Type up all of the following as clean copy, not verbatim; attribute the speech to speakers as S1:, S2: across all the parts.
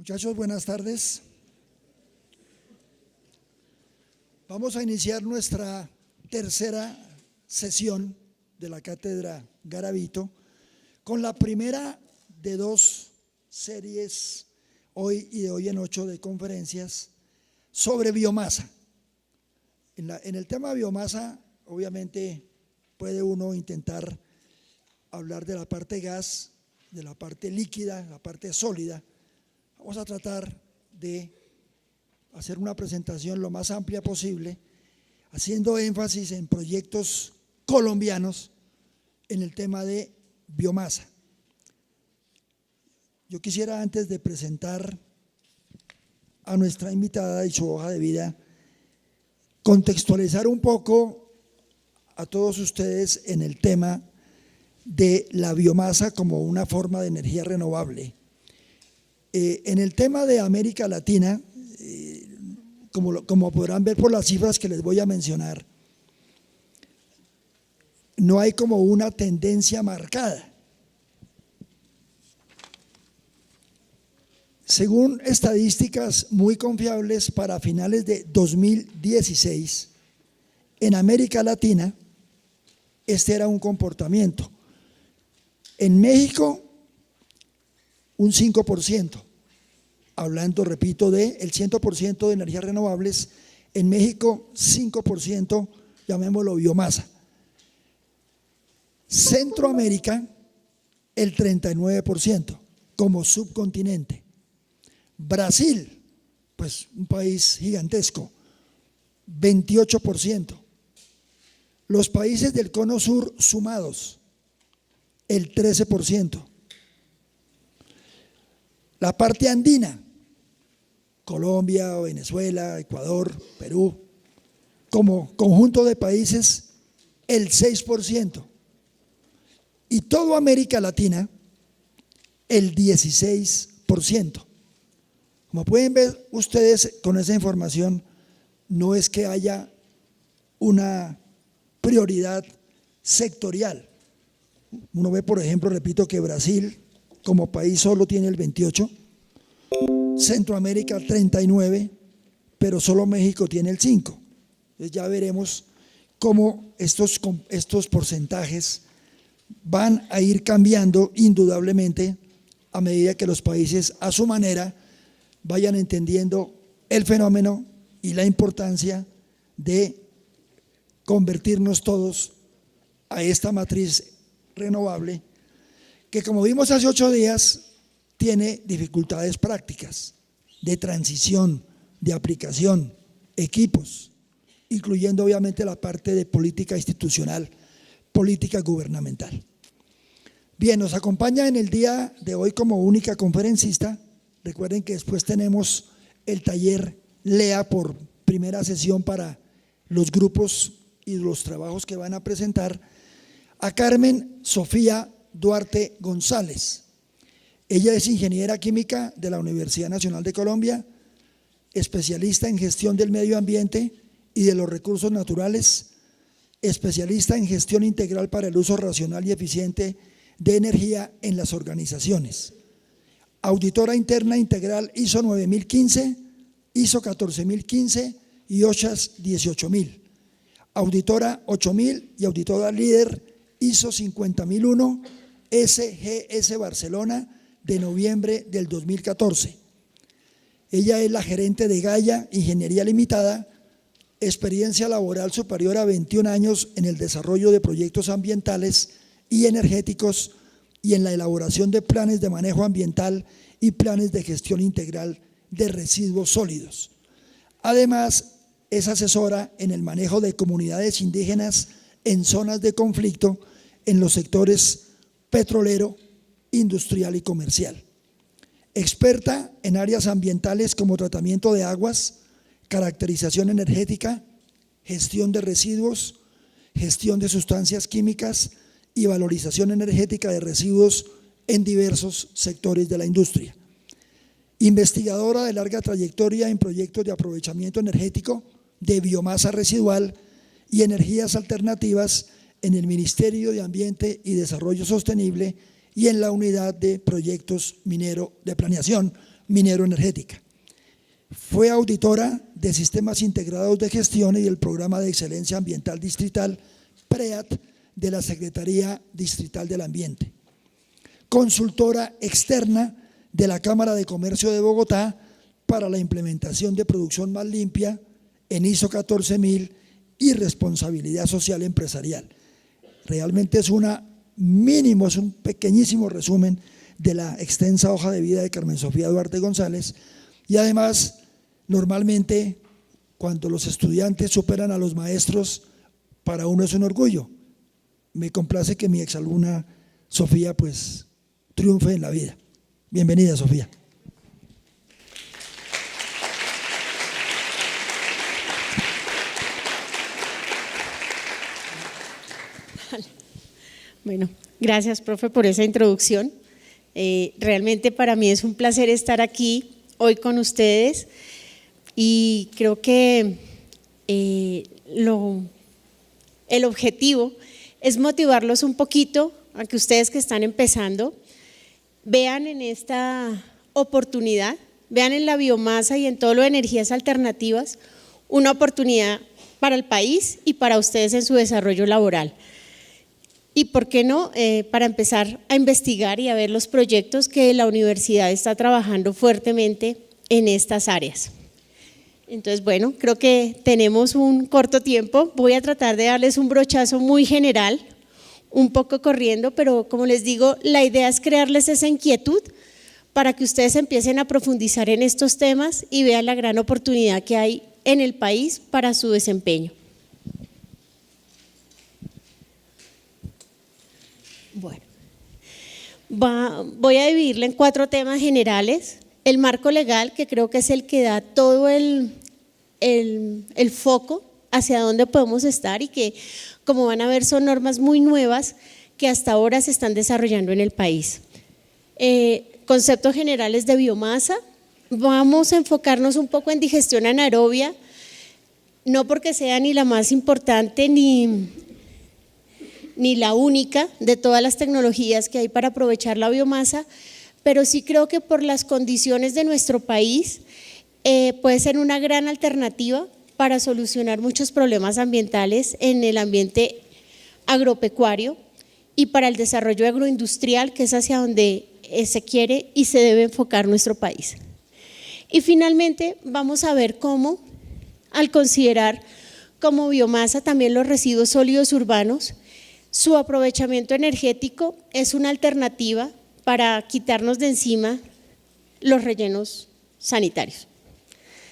S1: Muchachos, buenas tardes. Vamos a iniciar nuestra tercera sesión de la Cátedra Garavito con la primera de dos series hoy y de hoy en 8 de conferencias sobre biomasa. En el tema biomasa, obviamente, puede uno intentar hablar de la parte gas, de la parte líquida, la parte sólida. Vamos a tratar de hacer una presentación lo más amplia posible, haciendo énfasis en proyectos colombianos en el tema de biomasa. Yo quisiera, antes de presentar a nuestra invitada y su hoja de vida, contextualizar un poco a todos ustedes en el tema de la biomasa como una forma de energía renovable. En el tema de América Latina, como podrán ver por las cifras que les voy a mencionar, no hay como una tendencia marcada. Según estadísticas muy confiables, para finales de 2016, en América Latina, este era un comportamiento. En México, un 5%, hablando, repito, del 100% de energías renovables. En México, 5%, llamémoslo biomasa. Centroamérica, el 39%, como subcontinente. Brasil, pues un país gigantesco, 28%. Los países del cono sur sumados, el 13%. La parte andina, Colombia, Venezuela, Ecuador, Perú, como conjunto de países, el 6%. Y toda América Latina, el 16%. Como pueden ver ustedes con esa información, no es que haya una prioridad sectorial. Uno ve, por ejemplo, repito, que Brasil como país solo tiene el 28%, Centroamérica 39%, pero solo México tiene el 5%. Entonces ya veremos cómo estos porcentajes van a ir cambiando indudablemente a medida que los países a su manera vayan entendiendo el fenómeno y la importancia de convertirnos todos a esta matriz renovable que, como vimos hace 8 días, tiene dificultades prácticas de transición, de aplicación, equipos, incluyendo obviamente la parte de política institucional, política gubernamental. Bien, nos acompaña en el día de hoy como única conferencista. Recuerden que después tenemos el taller LEA por primera sesión para los grupos y los trabajos que van a presentar, a Carmen Sofía Duarte González. Ella es ingeniera química de la Universidad Nacional de Colombia, especialista en gestión del medio ambiente y de los recursos naturales, especialista en gestión integral para el uso racional y eficiente de energía en las organizaciones, auditora interna integral ISO 9015, ISO 14015 y OSHAS 18000, auditora 8000 y auditora líder ISO 50001, SGS Barcelona, de noviembre del 2014. Ella es la gerente de Gaia Ingeniería Limitada, experiencia laboral superior a 21 años en el desarrollo de proyectos ambientales y energéticos y en la elaboración de planes de manejo ambiental y planes de gestión integral de residuos sólidos. Además, es asesora en el manejo de comunidades indígenas en zonas de conflicto en los sectores petrolero, industrial y comercial. Experta en áreas ambientales como tratamiento de aguas, caracterización energética, gestión de residuos, gestión de sustancias químicas y valorización energética de residuos en diversos sectores de la industria. Investigadora de larga trayectoria en proyectos de aprovechamiento energético de biomasa residual y energías alternativas en el Ministerio de Ambiente y Desarrollo Sostenible y en la Unidad de Proyectos Minero de Planeación, minero-energética. Fue auditora de Sistemas Integrados de Gestión y del Programa de Excelencia Ambiental Distrital, PREAT, de la Secretaría Distrital del Ambiente. Consultora externa de la Cámara de Comercio de Bogotá para la implementación de producción más limpia en ISO 14000 y responsabilidad social empresarial. Realmente es es un pequeñísimo resumen de la extensa hoja de vida de Carmen Sofía Duarte González, y además, normalmente, cuando los estudiantes superan a los maestros, para uno es un orgullo. Me complace que mi exalumna Sofía pues triunfe en la vida. Bienvenida, Sofía.
S2: Bueno, gracias, profe, por esa introducción. Realmente para mí es un placer estar aquí hoy con ustedes, y creo que el objetivo es motivarlos un poquito a que ustedes que están empezando vean en esta oportunidad, vean en la biomasa y en todo lo de energías alternativas una oportunidad para el país y para ustedes en su desarrollo laboral. Y por qué no, para empezar a investigar y a ver los proyectos que la universidad está trabajando fuertemente en estas áreas. Entonces, bueno, creo que tenemos un corto tiempo. Voy a tratar de darles un brochazo muy general, un poco corriendo, pero como les digo, la idea es crearles esa inquietud para que ustedes empiecen a profundizar en estos temas y vean la gran oportunidad que hay en el país para su desempeño. Bueno, voy a dividirla en 4 temas generales. El marco legal, que creo que es el que da todo el foco hacia dónde podemos estar, y que, como van a ver, son normas muy nuevas que hasta ahora se están desarrollando en el país. Conceptos generales de biomasa. Vamos a enfocarnos un poco en digestión anaerobia, no porque sea ni la más importante ni la única de todas las tecnologías que hay para aprovechar la biomasa, pero sí creo que por las condiciones de nuestro país puede ser una gran alternativa para solucionar muchos problemas ambientales en el ambiente agropecuario y para el desarrollo agroindustrial, que es hacia donde se quiere y se debe enfocar nuestro país. Y finalmente vamos a ver cómo, al considerar como biomasa también los residuos sólidos urbanos, su aprovechamiento energético es una alternativa para quitarnos de encima los rellenos sanitarios.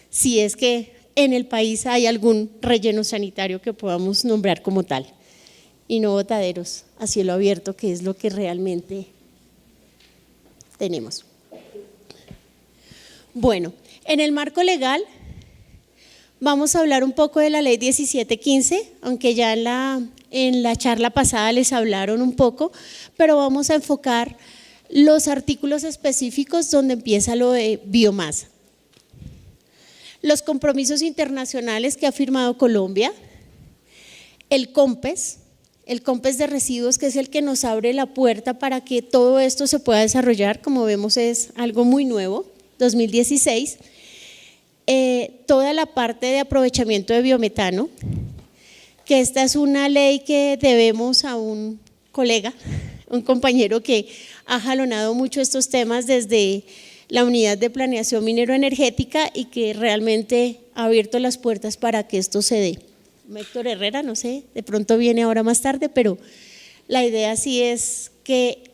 S2: Si es que en el país hay algún relleno sanitario que podamos nombrar como tal, y no botaderos a cielo abierto, que es lo que realmente tenemos. Bueno, en el marco legal vamos a hablar un poco de la ley 1715, aunque ya en la charla pasada les hablaron un poco, pero vamos a enfocar los artículos específicos donde empieza lo de biomasa. Los compromisos internacionales que ha firmado Colombia, el COMPES de residuos, que es el que nos abre la puerta para que todo esto se pueda desarrollar, como vemos es algo muy nuevo, 2016, toda la parte de aprovechamiento de biometano, que esta es una ley que debemos a un colega, un compañero que ha jalonado mucho estos temas desde la unidad de planeación minero-energética y que realmente ha abierto las puertas para que esto se dé. Héctor Herrera, no sé, de pronto viene ahora más tarde, pero la idea sí es que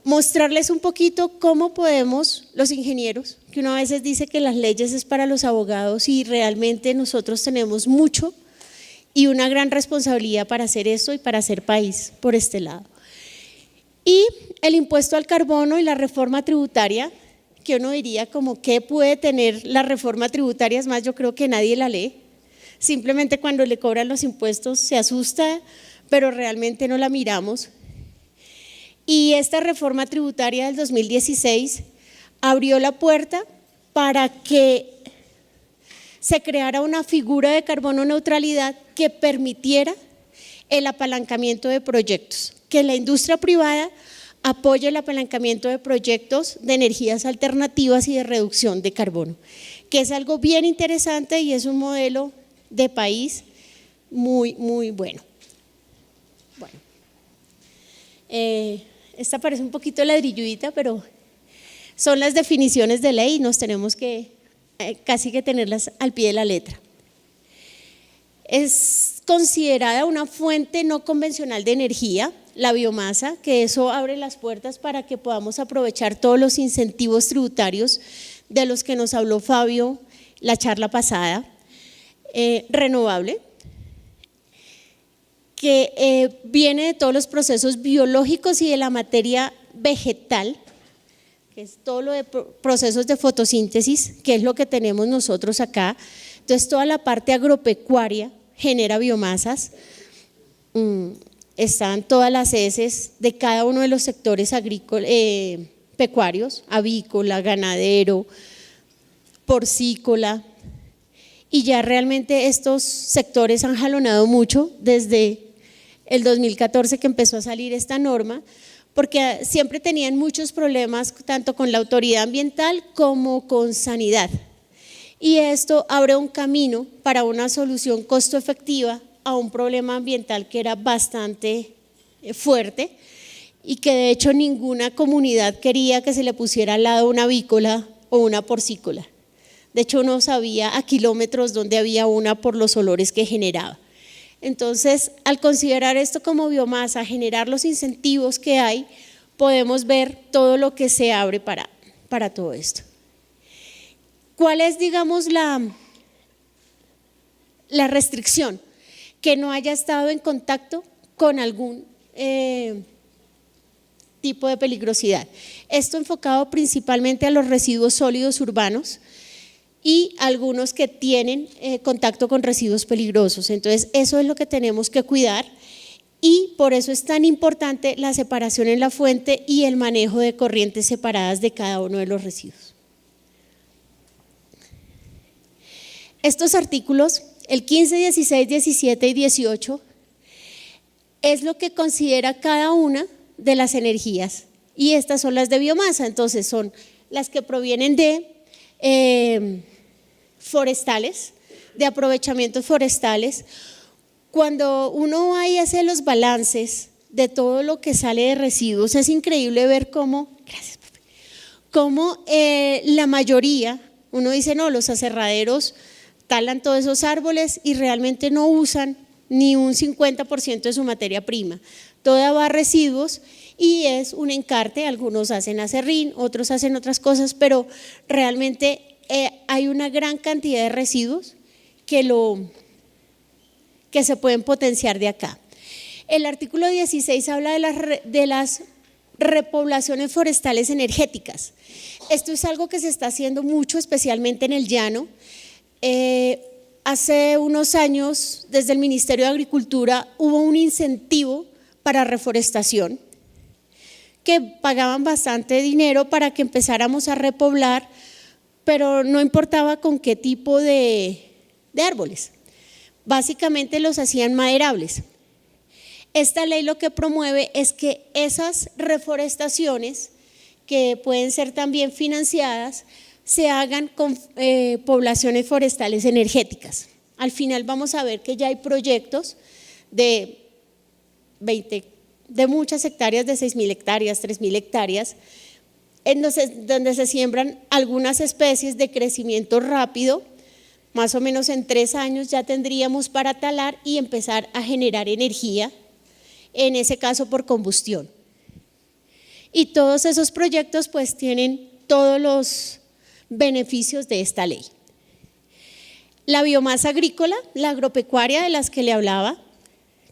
S2: mostrarles un poquito cómo podemos, los ingenieros, que uno a veces dice que las leyes es para los abogados y realmente nosotros tenemos mucho y una gran responsabilidad para hacer esto y para hacer país por este lado. Y el impuesto al carbono y la reforma tributaria, que uno diría como qué puede tener la reforma tributaria, es más, yo creo que nadie la lee, simplemente cuando le cobran los impuestos se asusta, pero realmente no la miramos. Y esta reforma tributaria del 2016 abrió la puerta para que se creara una figura de carbono neutralidad que permitiera el apalancamiento de proyectos, que la industria privada apoya el apalancamiento de proyectos de energías alternativas y de reducción de carbono, que es algo bien interesante y es un modelo de país muy, muy bueno. Esta parece un poquito ladrilludita, pero son las definiciones de ley y nos tenemos que casi que tenerlas al pie de la letra. Es considerada una fuente no convencional de energía, la biomasa, que eso abre las puertas para que podamos aprovechar todos los incentivos tributarios de los que nos habló Fabio la charla pasada, renovable, que viene de todos los procesos biológicos y de la materia vegetal, que es todo lo de procesos de fotosíntesis, que es lo que tenemos nosotros acá. Entonces toda la parte agropecuaria genera biomasas, están todas las heces de cada uno de los sectores pecuarios, avícola, ganadero, porcícola, y ya realmente estos sectores han jalonado mucho desde el 2014 que empezó a salir esta norma, porque siempre tenían muchos problemas tanto con la autoridad ambiental como con sanidad. Y esto abre un camino para una solución costo efectiva a un problema ambiental que era bastante fuerte y que de hecho ninguna comunidad quería que se le pusiera al lado una avícola o una porcícola. De hecho uno sabía a kilómetros dónde había una por los olores que generaba. Entonces, al considerar esto como biomasa, generar los incentivos que hay, podemos ver todo lo que se abre para todo esto. ¿Cuál es, digamos, la restricción? Que no haya estado en contacto con algún tipo de peligrosidad. Esto enfocado principalmente a los residuos sólidos urbanos y algunos que tienen contacto con residuos peligrosos. Entonces, eso es lo que tenemos que cuidar y por eso es tan importante la separación en la fuente y el manejo de corrientes separadas de cada uno de los residuos. Estos artículos, el 15, 16, 17 y 18, es lo que considera cada una de las energías y estas son las de biomasa, entonces son las que provienen de forestales, de aprovechamientos forestales. Cuando uno va y hace los balances de todo lo que sale de residuos, es increíble ver cómo la mayoría, uno dice no, los aserraderos talan todos esos árboles y realmente no usan ni un 50% de su materia prima, toda va a residuos y es un encarte, algunos hacen aserrín, otros hacen otras cosas, pero realmente hay una gran cantidad de residuos que se pueden potenciar de acá. El artículo 16 habla de las repoblaciones forestales energéticas. Esto es algo que se está haciendo mucho, especialmente en el llano. Hace unos años, desde el Ministerio de Agricultura, hubo un incentivo para reforestación que pagaban bastante dinero para que empezáramos a repoblar, pero no importaba con qué tipo de árboles. Básicamente los hacían maderables. Esta ley lo que promueve es que esas reforestaciones, que pueden ser también financiadas, se hagan con poblaciones forestales energéticas. Al final vamos a ver que ya hay proyectos de muchas hectáreas, de 6.000 hectáreas, 3.000 hectáreas, donde se siembran algunas especies de crecimiento rápido. Más o menos en 3 años ya tendríamos para talar y empezar a generar energía, en ese caso por combustión. Y todos esos proyectos pues tienen todos los beneficios de esta ley. La biomasa agrícola, la agropecuaria de las que le hablaba,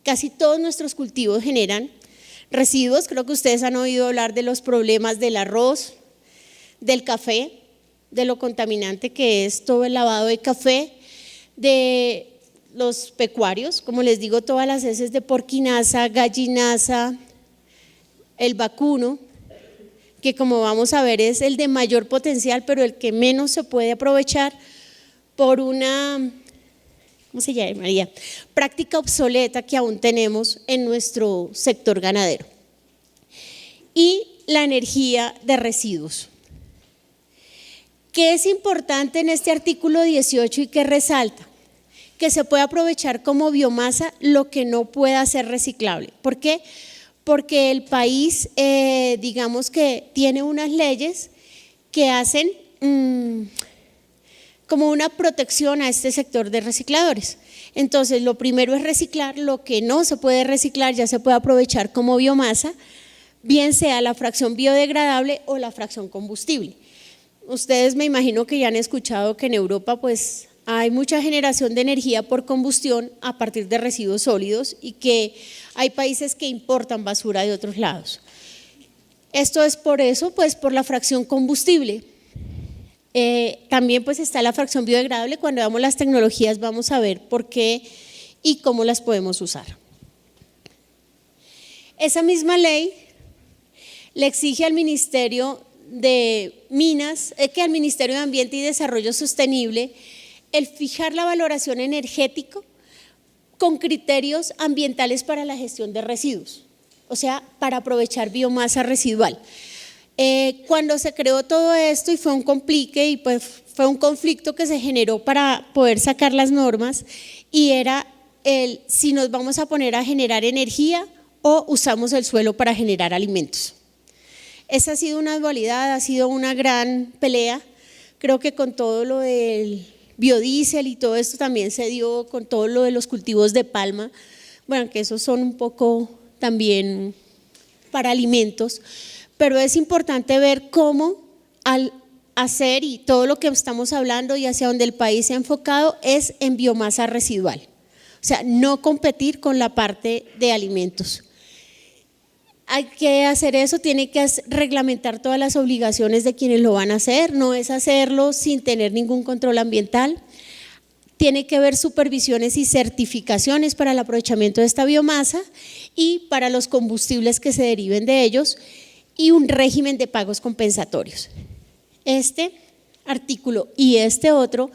S2: casi todos nuestros cultivos generan residuos. Creo que ustedes han oído hablar de los problemas del arroz, del café, de lo contaminante que es todo el lavado de café, de los pecuarios, como les digo, todas las heces de porquinaza, gallinaza, el vacuno, que como vamos a ver es el de mayor potencial, pero el que menos se puede aprovechar por una, ¿cómo se llamaría?, práctica obsoleta que aún tenemos en nuestro sector ganadero. y la energía de residuos. ¿Qué es importante en este artículo 18 y qué resalta? Que se puede aprovechar como biomasa lo que no pueda ser reciclable. ¿Por qué? Porque el país, digamos que tiene unas leyes que hacen como una protección a este sector de recicladores. Entonces, lo primero es reciclar, lo que no se puede reciclar ya se puede aprovechar como biomasa, bien sea la fracción biodegradable o la fracción combustible. Ustedes me imagino que ya han escuchado que en Europa pues hay mucha generación de energía por combustión a partir de residuos sólidos y que hay países que importan basura de otros lados. Esto es por eso, pues por la fracción combustible. También pues está la fracción biodegradable. Cuando veamos las tecnologías vamos a ver por qué y cómo las podemos usar. Esa misma ley le exige al Ministerio de Minas, que al Ministerio de Ambiente y Desarrollo Sostenible, el fijar la valoración energética con criterios ambientales para la gestión de residuos, o sea, para aprovechar biomasa residual. Cuando se creó todo esto y fue un complique y pues fue un conflicto que se generó para poder sacar las normas y era si nos vamos a poner a generar energía o usamos el suelo para generar alimentos. Esa ha sido una dualidad, ha sido una gran pelea. Creo que con todo lo del biodiesel y todo esto también se dio con todo lo de los cultivos de palma, bueno, que esos son un poco también para alimentos, pero es importante ver cómo al hacer y todo lo que estamos hablando y hacia donde el país se ha enfocado es en biomasa residual, o sea, no competir con la parte de alimentos. Hay que hacer eso, tiene que reglamentar todas las obligaciones de quienes lo van a hacer, no es hacerlo sin tener ningún control ambiental. Tiene que haber supervisiones y certificaciones para el aprovechamiento de esta biomasa y para los combustibles que se deriven de ellos y un régimen de pagos compensatorios. Este artículo y este otro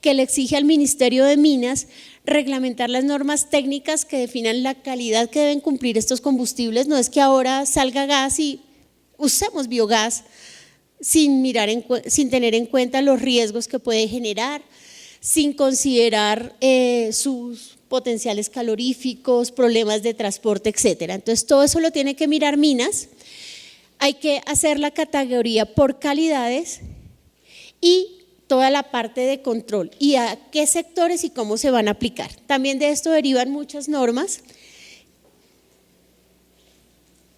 S2: que le exige al Ministerio de Minas reglamentar las normas técnicas que definan la calidad que deben cumplir estos combustibles. No es que ahora salga gas y usemos biogás sin tener en cuenta los riesgos que puede generar, sin considerar sus potenciales caloríficos, problemas de transporte, etcétera. Entonces todo eso lo tiene que mirar Minas. Hay que hacer la categoría por calidades y toda la parte de control y a qué sectores y cómo se van a aplicar. También de esto derivan muchas normas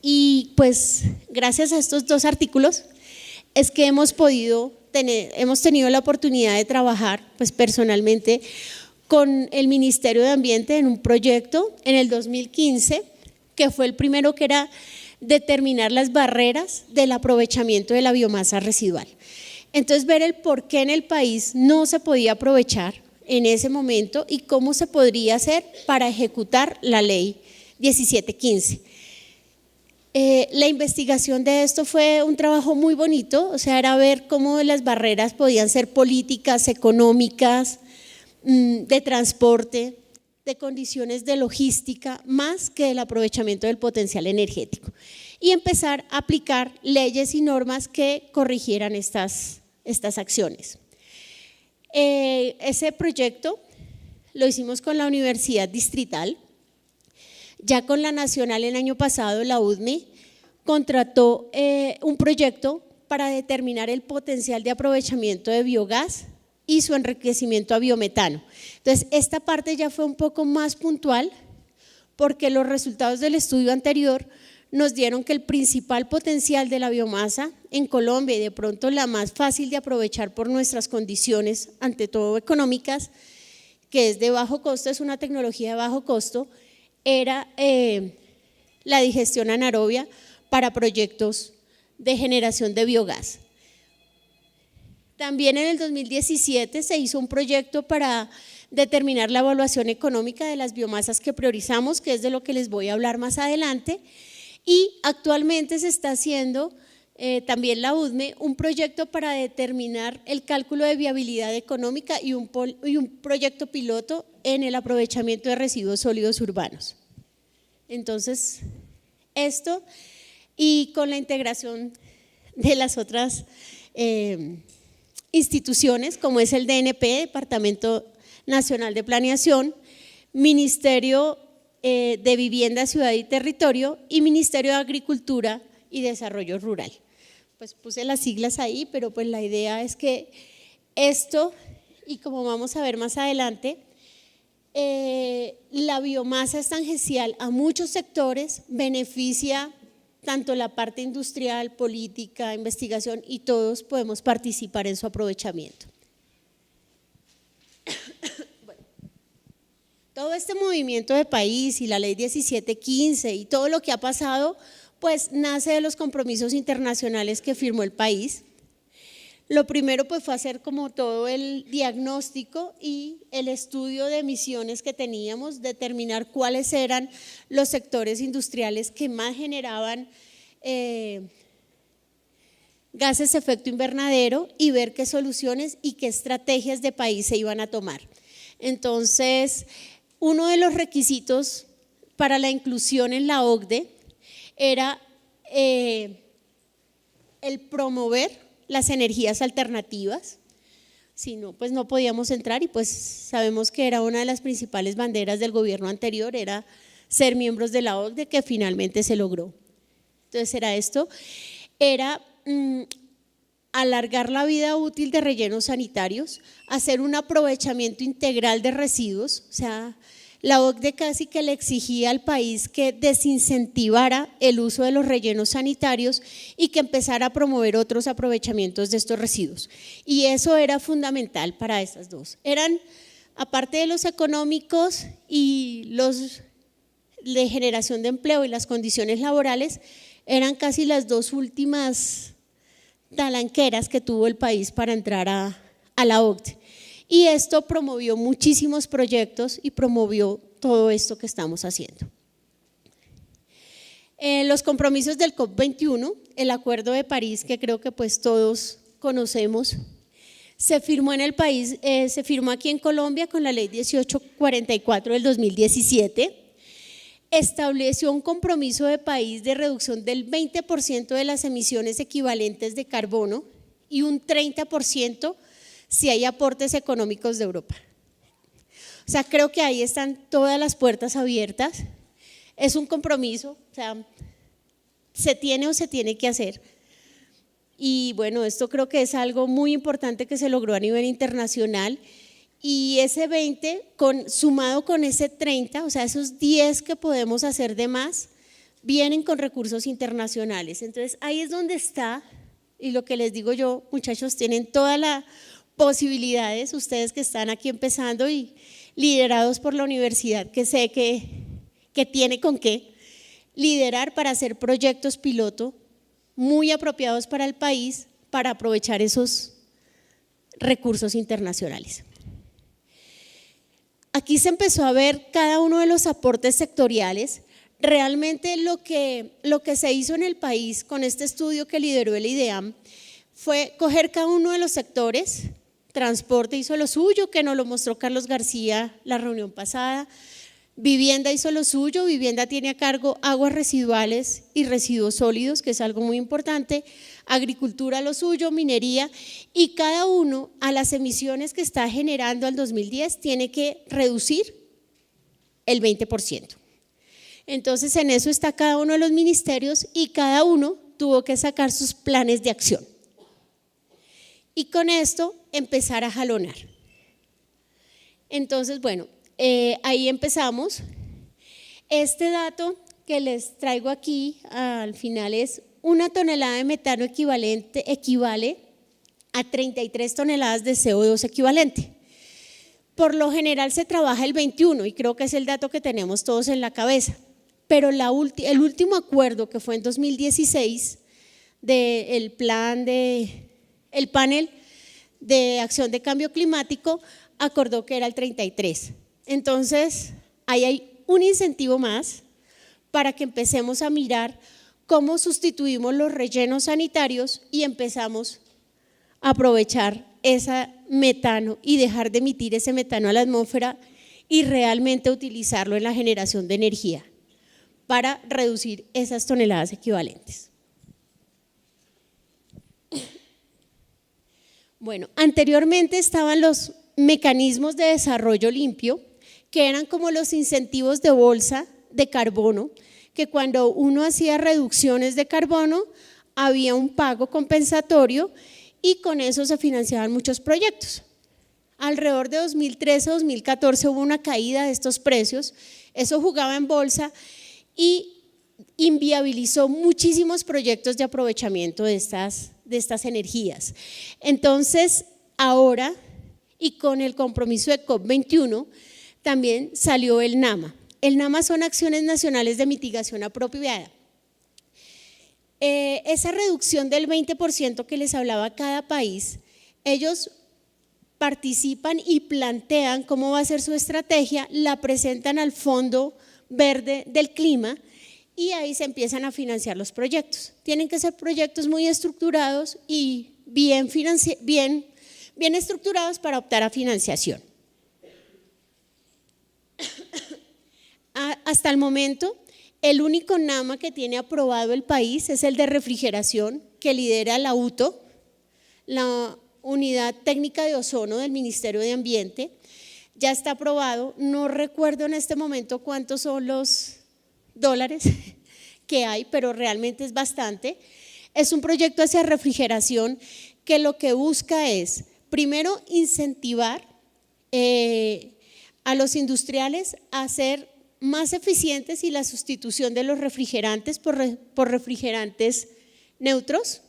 S2: y pues gracias a estos dos artículos es que hemos tenido la oportunidad de trabajar pues personalmente con el Ministerio de Ambiente en un proyecto en el 2015 que fue el primero, que era determinar las barreras del aprovechamiento de la biomasa residual. Entonces ver el por qué en el país no se podía aprovechar en ese momento y cómo se podría hacer para ejecutar la ley 1715. La investigación de esto fue un trabajo muy bonito, o sea, era ver cómo las barreras podían ser políticas, económicas, de transporte, de condiciones de logística, más que del aprovechamiento del potencial energético. Y empezar a aplicar leyes y normas que corrigieran estas acciones. Ese proyecto lo hicimos con la Universidad Distrital, ya con la Nacional el año pasado la UDME contrató un proyecto para determinar el potencial de aprovechamiento de biogás y su enriquecimiento a biometano. Entonces esta parte ya fue un poco más puntual porque los resultados del estudio anterior nos dieron que el principal potencial de la biomasa en Colombia y de pronto la más fácil de aprovechar por nuestras condiciones, ante todo económicas, que es de bajo costo, es una tecnología de bajo costo, era la digestión anaerobia para proyectos de generación de biogás. También en el 2017 se hizo un proyecto para determinar la evaluación económica de las biomasas que priorizamos, que es de lo que les voy a hablar más adelante. Y actualmente se está haciendo también la UDME un proyecto para determinar el cálculo de viabilidad económica y un proyecto piloto en el aprovechamiento de residuos sólidos urbanos. Entonces, esto y con la integración de las otras instituciones, como es el DNP, Departamento Nacional de Planeación, Ministerio de Vivienda, Ciudad y Territorio y Ministerio de Agricultura y Desarrollo Rural. Pues puse las siglas ahí, pero pues la idea es que esto, y como vamos a ver más adelante, la biomasa es tangencial a muchos sectores, beneficia tanto la parte industrial, política, investigación, y todos podemos participar en su aprovechamiento. Bueno, todo este movimiento de país y la ley 1715 y todo lo que ha pasado, pues nace de los compromisos internacionales que firmó el país. Lo primero pues fue hacer como todo el diagnóstico y el estudio de emisiones que teníamos, determinar cuáles eran los sectores industriales que más generaban gases de efecto invernadero y ver qué soluciones y qué estrategias de país se iban a tomar. Entonces, uno de los requisitos para la inclusión en la OCDE era el promover las energías alternativas, si no, pues no podíamos entrar, y pues sabemos que era una de las principales banderas del gobierno anterior, era ser miembros de la OCDE, que finalmente se logró. Entonces era esto, era alargar la vida útil de rellenos sanitarios, hacer un aprovechamiento integral de residuos, o sea, la OCDE casi que le exigía al país que desincentivara el uso de los rellenos sanitarios y que empezara a promover otros aprovechamientos de estos residuos. Y eso era fundamental para estas dos. Eran, aparte de los económicos y los de generación de empleo y las condiciones laborales, eran casi las dos últimas talanqueras que tuvo el país para entrar a la OCDE. Y esto promovió muchísimos proyectos y promovió todo esto que estamos haciendo. Los compromisos del COP21, el Acuerdo de París, que creo que pues todos conocemos, se firmó en el país, se firmó aquí en Colombia con la ley 1844 del 2017, estableció un compromiso de país de reducción del 20% de las emisiones equivalentes de carbono y un 30% si hay aportes económicos de Europa. O sea, creo que ahí están todas las puertas abiertas. Es un compromiso, o sea, se tiene o se tiene que hacer. Y bueno, esto creo que es algo muy importante que se logró a nivel internacional. Y ese 20, sumado con ese 30, o sea, esos 10 que podemos hacer de más, vienen con recursos internacionales. Entonces, ahí es donde está, y lo que les digo yo, muchachos, tienen toda la posibilidades, ustedes que están aquí empezando y liderados por la universidad, que sé que tiene con qué liderar para hacer proyectos piloto muy apropiados para el país, para aprovechar esos recursos internacionales. Aquí se empezó a ver cada uno de los aportes sectoriales. Realmente lo que se hizo en el país con este estudio que lideró el IDEAM fue coger cada uno de los sectores. Transporte hizo lo suyo, que nos lo mostró Carlos García la reunión pasada. Vivienda hizo lo suyo, vivienda tiene a cargo aguas residuales y residuos sólidos, que es algo muy importante. Agricultura lo suyo, minería, y cada uno a las emisiones que está generando al 2010 tiene que reducir el 20%. Entonces en eso está cada uno de los ministerios y cada uno tuvo que sacar sus planes de acción. Y con esto empezar a jalonar. Entonces, bueno, ahí empezamos. Este dato que les traigo aquí al final es: 1 tonelada de metano equivale a 33 toneladas de CO2 equivalente. Por lo general se trabaja el 21 y creo que es el dato que tenemos todos en la cabeza, pero el último acuerdo, que fue en 2016 del el panel de acción de cambio climático, acordó que era el 33. Entonces, ahí hay un incentivo más para que empecemos a mirar cómo sustituimos los rellenos sanitarios y empezamos a aprovechar ese metano y dejar de emitir ese metano a la atmósfera y realmente utilizarlo en la generación de energía para reducir esas toneladas equivalentes. Bueno, anteriormente estaban los mecanismos de desarrollo limpio, que eran como los incentivos de bolsa de carbono, que cuando uno hacía reducciones de carbono había un pago compensatorio y con eso se financiaban muchos proyectos. Alrededor de 2013-2014 hubo una caída de estos precios, eso jugaba en bolsa y inviabilizó muchísimos proyectos de aprovechamiento de estas energías. Entonces, ahora, y con el compromiso de COP21, también salió el NAMA. El NAMA son acciones nacionales de mitigación apropiada. Esa reducción del 20% que les hablaba cada país, ellos participan y plantean cómo va a ser su estrategia, la presentan al Fondo Verde del Clima y ahí se empiezan a financiar los proyectos. Tienen que ser proyectos muy estructurados y bien estructurados para optar a financiación. Hasta el momento, el único NAMA que tiene aprobado el país es el de refrigeración que lidera la UTO, la Unidad Técnica de Ozono del Ministerio de Ambiente. Ya está aprobado, no recuerdo en este momento cuántos son los dólares que hay, pero realmente es bastante. Es un proyecto hacia refrigeración que lo que busca es, primero, incentivar a los industriales a ser más eficientes y la sustitución de los refrigerantes por refrigerantes neutros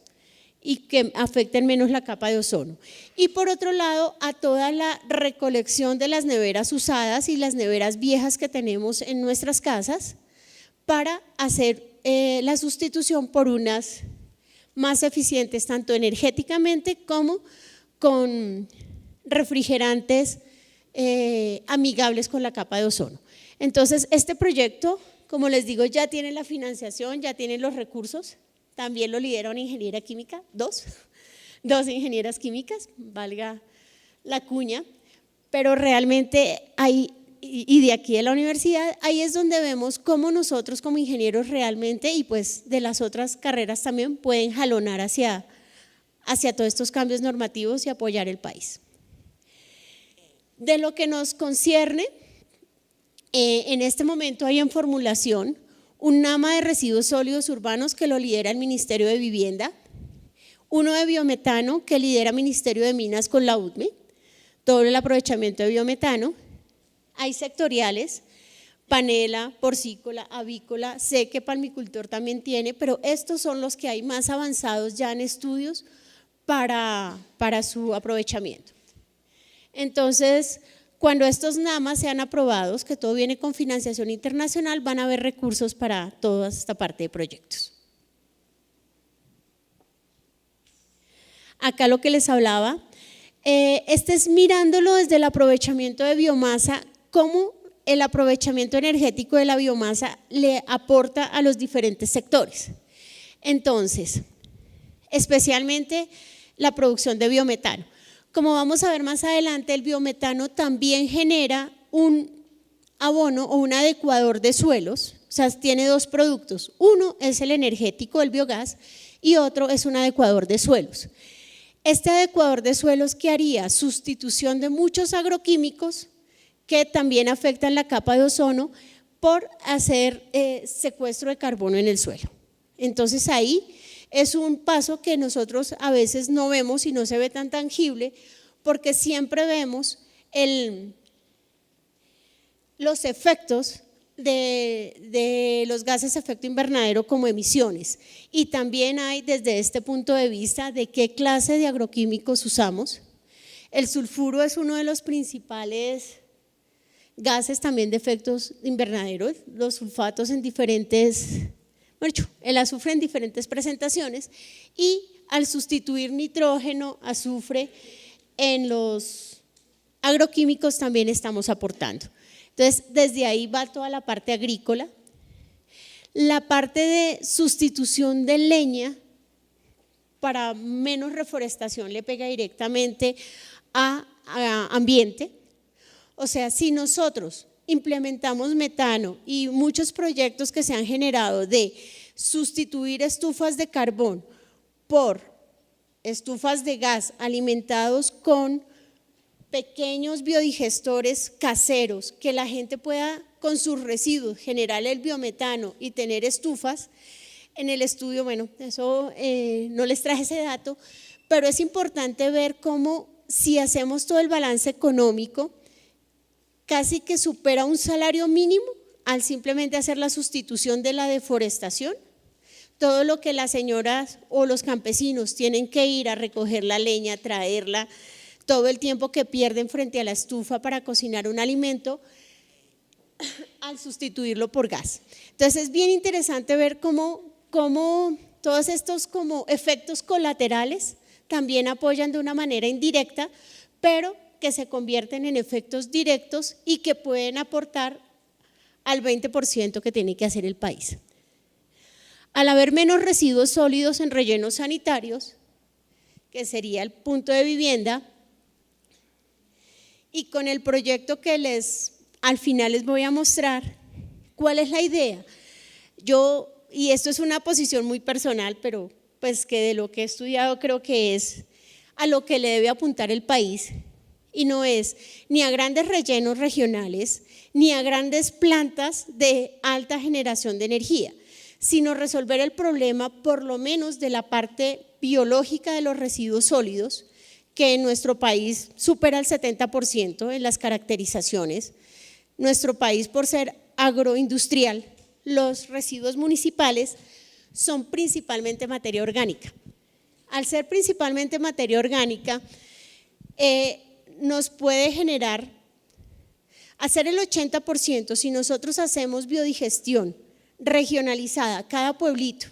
S2: y que afecten menos la capa de ozono. Y por otro lado, a toda la recolección de las neveras usadas y las neveras viejas que tenemos en nuestras casas para hacer la sustitución por unas más eficientes, tanto energéticamente como con refrigerantes amigables con la capa de ozono. Entonces, este proyecto, como les digo, ya tiene la financiación, ya tiene los recursos, también lo lidera una ingeniera química, dos ingenieras químicas, valga la cuña, pero realmente hay, y de aquí de la universidad, ahí es donde vemos cómo nosotros como ingenieros realmente, y pues de las otras carreras también, pueden jalonar hacia todos estos cambios normativos y apoyar el país. De lo que nos concierne, en este momento hay en formulación un NAMA de residuos sólidos urbanos que lo lidera el Ministerio de Vivienda, uno de biometano que lidera el Ministerio de Minas con la UTME, todo el aprovechamiento de biometano. Hay sectoriales, panela, porcícola, avícola, sé que palmicultor también tiene, pero estos son los que hay más avanzados ya en estudios para su aprovechamiento. Entonces, cuando estos NAMA sean aprobados, que todo viene con financiación internacional, van a haber recursos para toda esta parte de proyectos. Acá lo que les hablaba, este es mirándolo desde el aprovechamiento de biomasa, cómo el aprovechamiento energético de la biomasa le aporta a los diferentes sectores. Entonces, especialmente la producción de biometano. Como vamos a ver más adelante, el biometano también genera un abono o un adecuador de suelos, o sea, tiene dos productos. Uno es el energético, el biogás, y otro es un adecuador de suelos. Este adecuador de suelos, ¿qué haría? Sustitución de muchos agroquímicos que también afectan la capa de ozono por hacer secuestro de carbono en el suelo. Entonces ahí es un paso que nosotros a veces no vemos y no se ve tan tangible porque siempre vemos los efectos de los gases de efecto invernadero como emisiones, y también hay desde este punto de vista de qué clase de agroquímicos usamos. El sulfuro es uno de los principales gases también de efectos invernadero, los sulfatos en diferentes, el azufre en diferentes presentaciones, y al sustituir nitrógeno, azufre en los agroquímicos también estamos aportando. Entonces, desde ahí va toda la parte agrícola. La parte de sustitución de leña para menos reforestación le pega directamente a ambiente. O sea, si nosotros implementamos metano y muchos proyectos que se han generado de sustituir estufas de carbón por estufas de gas alimentados con pequeños biodigestores caseros, que la gente pueda con sus residuos generar el biometano y tener estufas. En el estudio, bueno, eso no les traje ese dato, pero es importante ver cómo si hacemos todo el balance económico, casi que supera un salario mínimo al simplemente hacer la sustitución de la deforestación. Todo lo que las señoras o los campesinos tienen que ir a recoger la leña, traerla, todo el tiempo que pierden frente a la estufa para cocinar un alimento, al sustituirlo por gas. Entonces es bien interesante ver cómo todos estos como efectos colaterales también apoyan de una manera indirecta, pero que se convierten en efectos directos y que pueden aportar al 20% que tiene que hacer el país. Al haber menos residuos sólidos en rellenos sanitarios, que sería el punto de vivienda, y con el proyecto que al final les voy a mostrar, ¿cuál es la idea? Y esto es una posición muy personal, pero pues que de lo que he estudiado creo que es a lo que le debe apuntar el país, y no es ni a grandes rellenos regionales, ni a grandes plantas de alta generación de energía, sino resolver el problema por lo menos de la parte biológica de los residuos sólidos, que en nuestro país supera el 70% en las caracterizaciones. Nuestro país, por ser agroindustrial, los residuos municipales son principalmente materia orgánica. Al ser principalmente materia orgánica, nos puede generar, hacer el 80%, si nosotros hacemos biodigestión regionalizada, cada pueblito,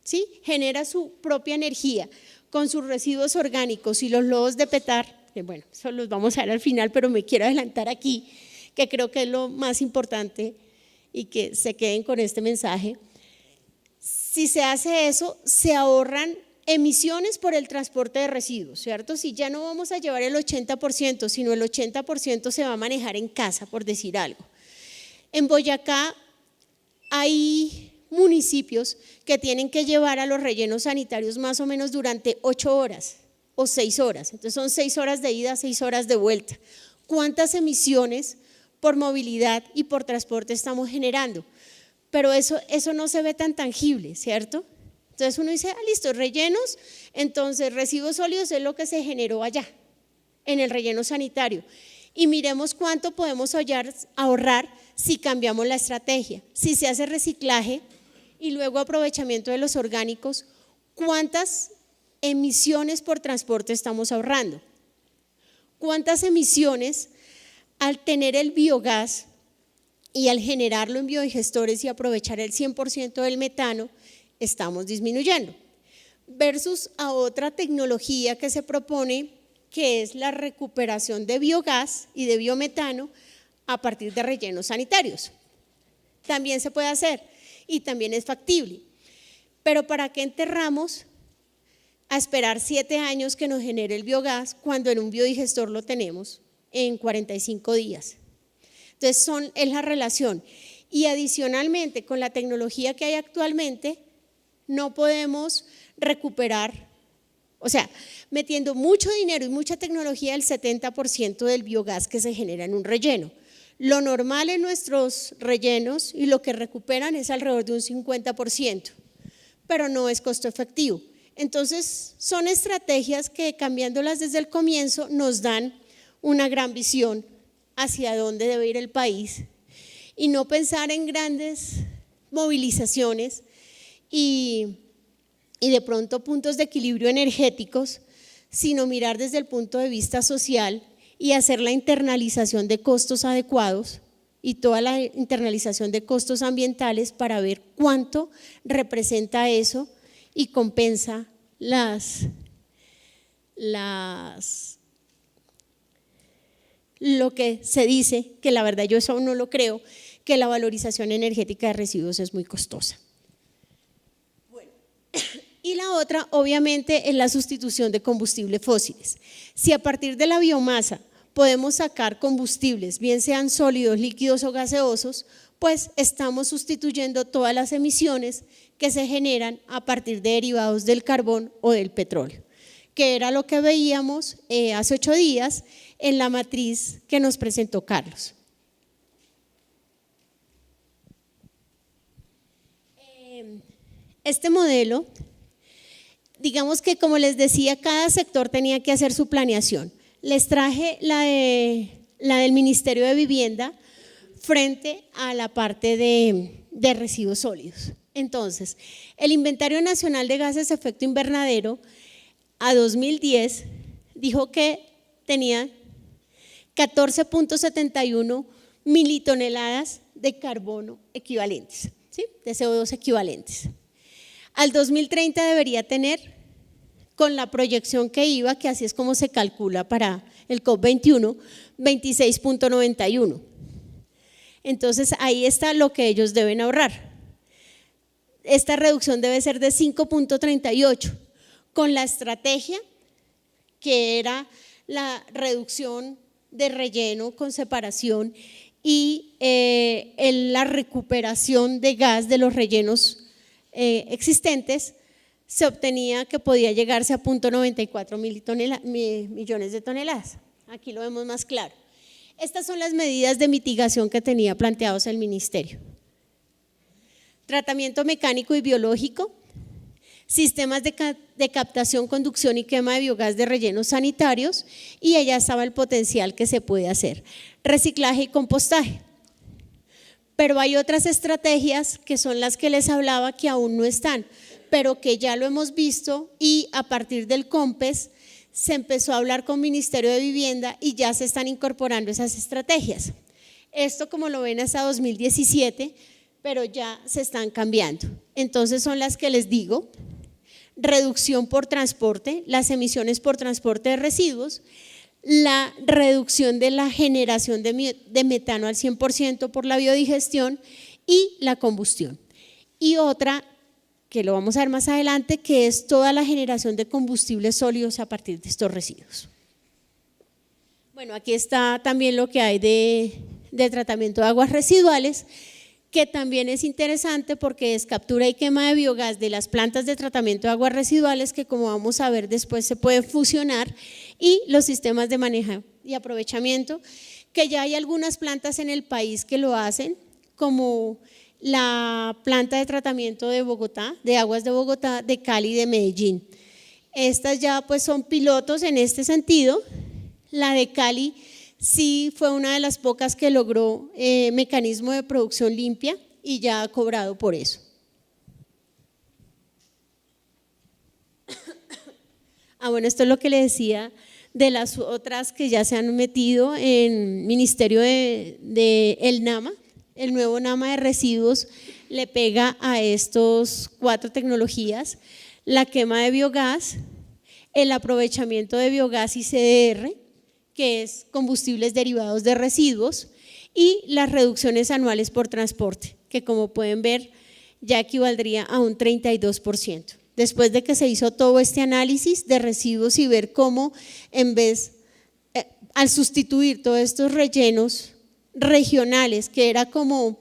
S2: ¿sí?, genera su propia energía con sus residuos orgánicos y los lodos de petar, que bueno, eso los vamos a ver al final, pero me quiero adelantar aquí, que creo que es lo más importante y que se queden con este mensaje. Si se hace eso, se ahorran emisiones por el transporte de residuos, ¿cierto? Si ya no vamos a llevar el 80%, sino el 80% se va a manejar en casa, por decir algo. En Boyacá hay municipios que tienen que llevar a los rellenos sanitarios más o menos durante 8 horas o 6 horas, entonces son 6 horas de ida, 6 horas de vuelta. ¿Cuántas emisiones por movilidad y por transporte estamos generando? Pero eso no se ve tan tangible, ¿cierto? Entonces uno dice, listo, rellenos, entonces residuos sólidos es lo que se generó allá, en el relleno sanitario. Y miremos cuánto podemos ahorrar si cambiamos la estrategia, si se hace reciclaje y luego aprovechamiento de los orgánicos, cuántas emisiones por transporte estamos ahorrando, cuántas emisiones al tener el biogás y al generarlo en biodigestores y aprovechar el 100% del metano estamos disminuyendo, versus a otra tecnología que se propone, que es la recuperación de biogás y de biometano a partir de rellenos sanitarios. También se puede hacer y también es factible, pero ¿para qué enterramos a esperar 7 años que nos genere el biogás cuando en un biodigestor lo tenemos en 45 días? Entonces es la relación, y adicionalmente con la tecnología que hay actualmente no podemos recuperar, o sea, metiendo mucho dinero y mucha tecnología, el 70% del biogás que se genera en un relleno. Lo normal en nuestros rellenos y lo que recuperan es alrededor de un 50%, pero no es costo efectivo. Entonces son estrategias que, cambiándolas desde el comienzo, nos dan una gran visión hacia dónde debe ir el país y no pensar en grandes movilizaciones y de pronto puntos de equilibrio energéticos, sino mirar desde el punto de vista social y hacer la internalización de costos adecuados y toda la internalización de costos ambientales para ver cuánto representa eso y compensa lo que se dice, que la verdad yo eso aún no lo creo, que la valorización energética de residuos es muy costosa. Bueno, y la otra obviamente es la sustitución de combustibles fósiles. Si a partir de la biomasa podemos sacar combustibles, bien sean sólidos, líquidos o gaseosos, pues estamos sustituyendo todas las emisiones que se generan a partir de derivados del carbón o del petróleo, que era lo que veíamos hace 8 días en la matriz que nos presentó Carlos. Este modelo, digamos que como les decía, cada sector tenía que hacer su planeación. Les traje la del Ministerio de Vivienda frente a la parte de residuos sólidos. Entonces, el Inventario Nacional de Gases de Efecto Invernadero a 2010 dijo que tenía 14.71 militoneladas de carbono equivalentes, ¿sí? De CO2 equivalentes. Al 2030 debería tener, con la proyección que iba, que así es como se calcula para el COP21, 26.91. Entonces ahí está lo que ellos deben ahorrar. Esta reducción debe ser de 5.38, con la estrategia que era la reducción de relleno con separación y la recuperación de gas de los rellenos existentes, se obtenía que podía llegarse a 0.94 millones de toneladas. Aquí lo vemos más claro. Estas son las medidas de mitigación que tenía planteados el ministerio. Tratamiento mecánico y biológico, sistemas de captación, conducción y quema de biogás de rellenos sanitarios, y allá estaba el potencial que se puede hacer. Reciclaje y compostaje. Pero hay otras estrategias que son las que les hablaba que aún no están, pero que ya lo hemos visto, y a partir del COMPES se empezó a hablar con Ministerio de Vivienda y ya se están incorporando esas estrategias. Esto, como lo ven, hasta 2017, pero ya se están cambiando. Entonces son las que les digo: reducción por transporte, las emisiones por transporte de residuos, la reducción de la generación de metano al 100% por la biodigestión y la combustión. Y otra, que lo vamos a ver más adelante, que es toda la generación de combustibles sólidos a partir de estos residuos. Bueno, aquí está también lo que hay de tratamiento de aguas residuales, que también es interesante porque es captura y quema de biogás de las plantas de tratamiento de aguas residuales, que como vamos a ver después se puede fusionar, y los sistemas de manejo y aprovechamiento, que ya hay algunas plantas en el país que lo hacen, como la planta de tratamiento de Bogotá, de aguas de Bogotá, de Cali y de Medellín. Estas ya pues son pilotos en este sentido. La de Cali sí fue una de las pocas que logró mecanismo de producción limpia y ya ha cobrado por eso. Bueno, esto es lo que le decía de las otras que ya se han metido en Ministerio de el NAMA. El nuevo NAMA de residuos le pega a estos 4 tecnologías: la quema de biogás, el aprovechamiento de biogás y CDR, que es combustibles derivados de residuos, y las reducciones anuales por transporte, que como pueden ver ya equivaldría a un 32%. Después de que se hizo todo este análisis de residuos y ver cómo al sustituir todos estos rellenos regionales, que era como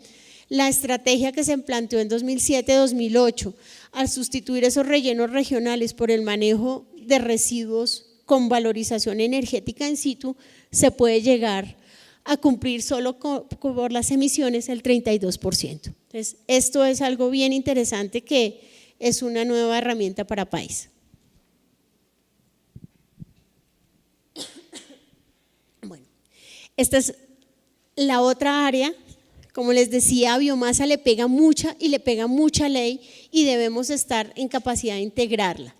S2: la estrategia que se planteó en 2007-2008, al sustituir esos rellenos regionales por el manejo de residuos con valorización energética in situ, se puede llegar a cumplir solo por las emisiones el 32%. Entonces, esto es algo bien interesante, que es una nueva herramienta para país. Bueno, esta es la otra área. Como les decía, a biomasa le pega mucha ley, y debemos estar en capacidad de integrarla.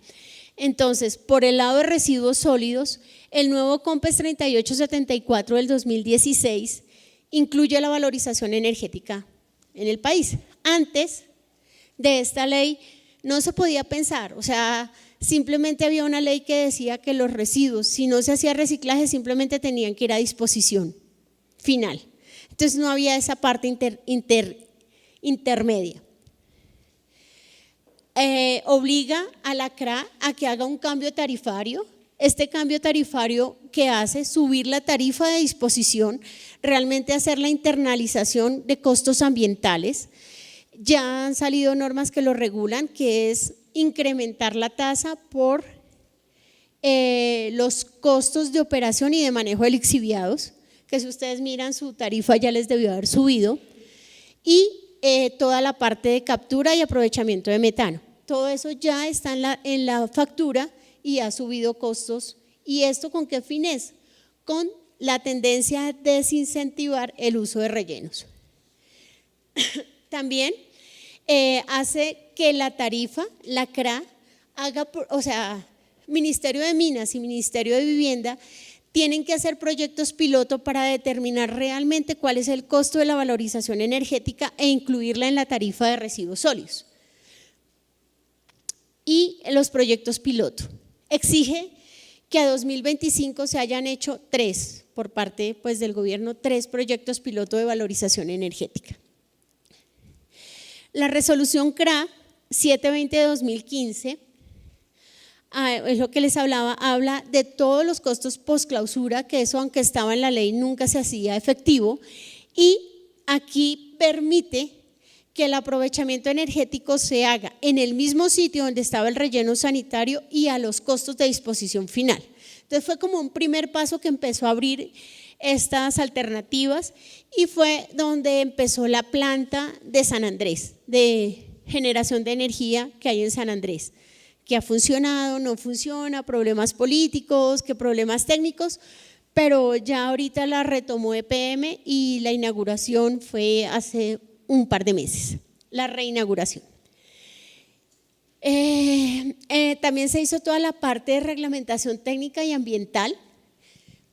S2: Entonces, por el lado de residuos sólidos, el nuevo COMPES 3874 del 2016 incluye la valorización energética en el país. Antes de esta ley no se podía pensar, o sea, simplemente había una ley que decía que los residuos, si no se hacía reciclaje, simplemente tenían que ir a disposición final. Entonces no había esa parte intermedia. Obliga a la CRA a que haga un cambio tarifario este cambio tarifario que hace subir la tarifa de disposición, realmente hacer la internalización de costos ambientales. Ya han salido normas que lo regulan, que es incrementar la tasa por los costos de operación y de manejo de lixiviados, que si ustedes miran su tarifa ya les debió haber subido, y toda la parte de captura y aprovechamiento de metano. Todo eso ya está en la factura y ha subido costos. ¿Y esto con qué fin es? Con la tendencia a desincentivar el uso de rellenos. También hace que la tarifa, la CRA, Ministerio de Minas y Ministerio de Vivienda tienen que hacer proyectos piloto para determinar realmente cuál es el costo de la valorización energética e incluirla en la tarifa de residuos sólidos. Y los proyectos piloto exige que a 2025 se hayan hecho 3 por parte del gobierno, 3 proyectos piloto de valorización energética. La resolución CRA 720 de 2015, es lo que les hablaba, habla de todos los costos postclausura, que eso aunque estaba en la ley nunca se hacía efectivo, y aquí permite que el aprovechamiento energético se haga en el mismo sitio donde estaba el relleno sanitario y a los costos de disposición final. Entonces fue como un primer paso que empezó a abrir estas alternativas y fue donde empezó la planta de San Andrés, de generación de energía que hay en San Andrés, que ha funcionado, no funciona, problemas políticos, que problemas técnicos, pero ya ahorita la retomó EPM y la inauguración fue hace un par de meses, la reinauguración. También se hizo toda la parte de reglamentación técnica y ambiental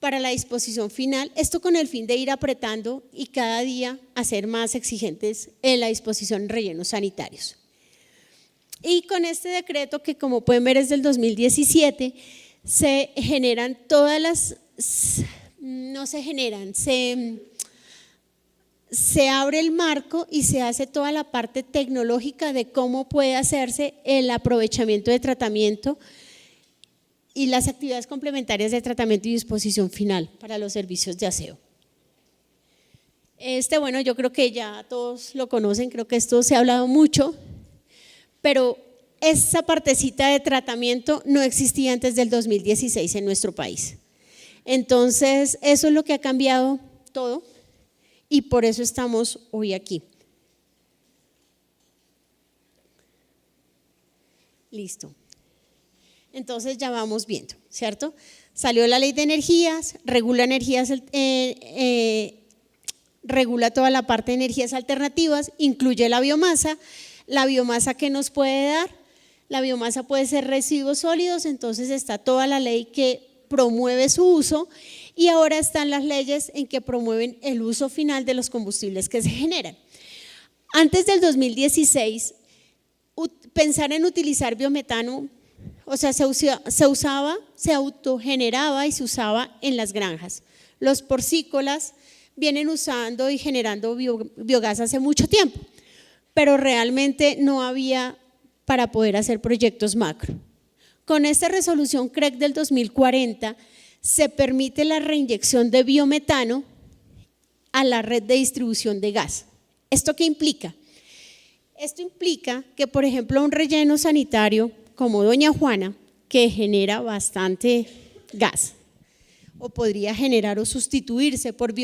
S2: para la disposición final, esto con el fin de ir apretando y cada día hacer más exigentes en la disposición en rellenos sanitarios. Y con este decreto, que como pueden ver es del 2017, se generan todas las, no se generan, se abre el marco y se hace toda la parte tecnológica de cómo puede hacerse el aprovechamiento de tratamiento y las actividades complementarias de tratamiento y disposición final para los servicios de aseo. Bueno, yo creo que ya todos lo conocen, creo que esto se ha hablado mucho, pero esa partecita de tratamiento no existía antes del 2016 en nuestro país. Entonces, eso es lo que ha cambiado todo y por eso estamos hoy aquí. Listo. Entonces ya vamos viendo, ¿cierto? Salió la ley de energías, regula regula toda la parte de energías alternativas, incluye la biomasa que nos puede dar, la biomasa puede ser residuos sólidos, entonces está toda la ley que promueve su uso y ahora están las leyes en que promueven el uso final de los combustibles que se generan. Antes del 2016, pensar en utilizar biometano, o sea, se autogeneraba y se usaba en las granjas. Los porcícolas vienen usando y generando biogás hace mucho tiempo, pero realmente no había para poder hacer proyectos macro. Con esta resolución CREC del 2040 se permite la reinyección de biometano a la red de distribución de gas. ¿Esto qué implica? Esto implica que, por ejemplo, un relleno sanitario como Doña Juana, que genera bastante gas, o podría generar o sustituirse por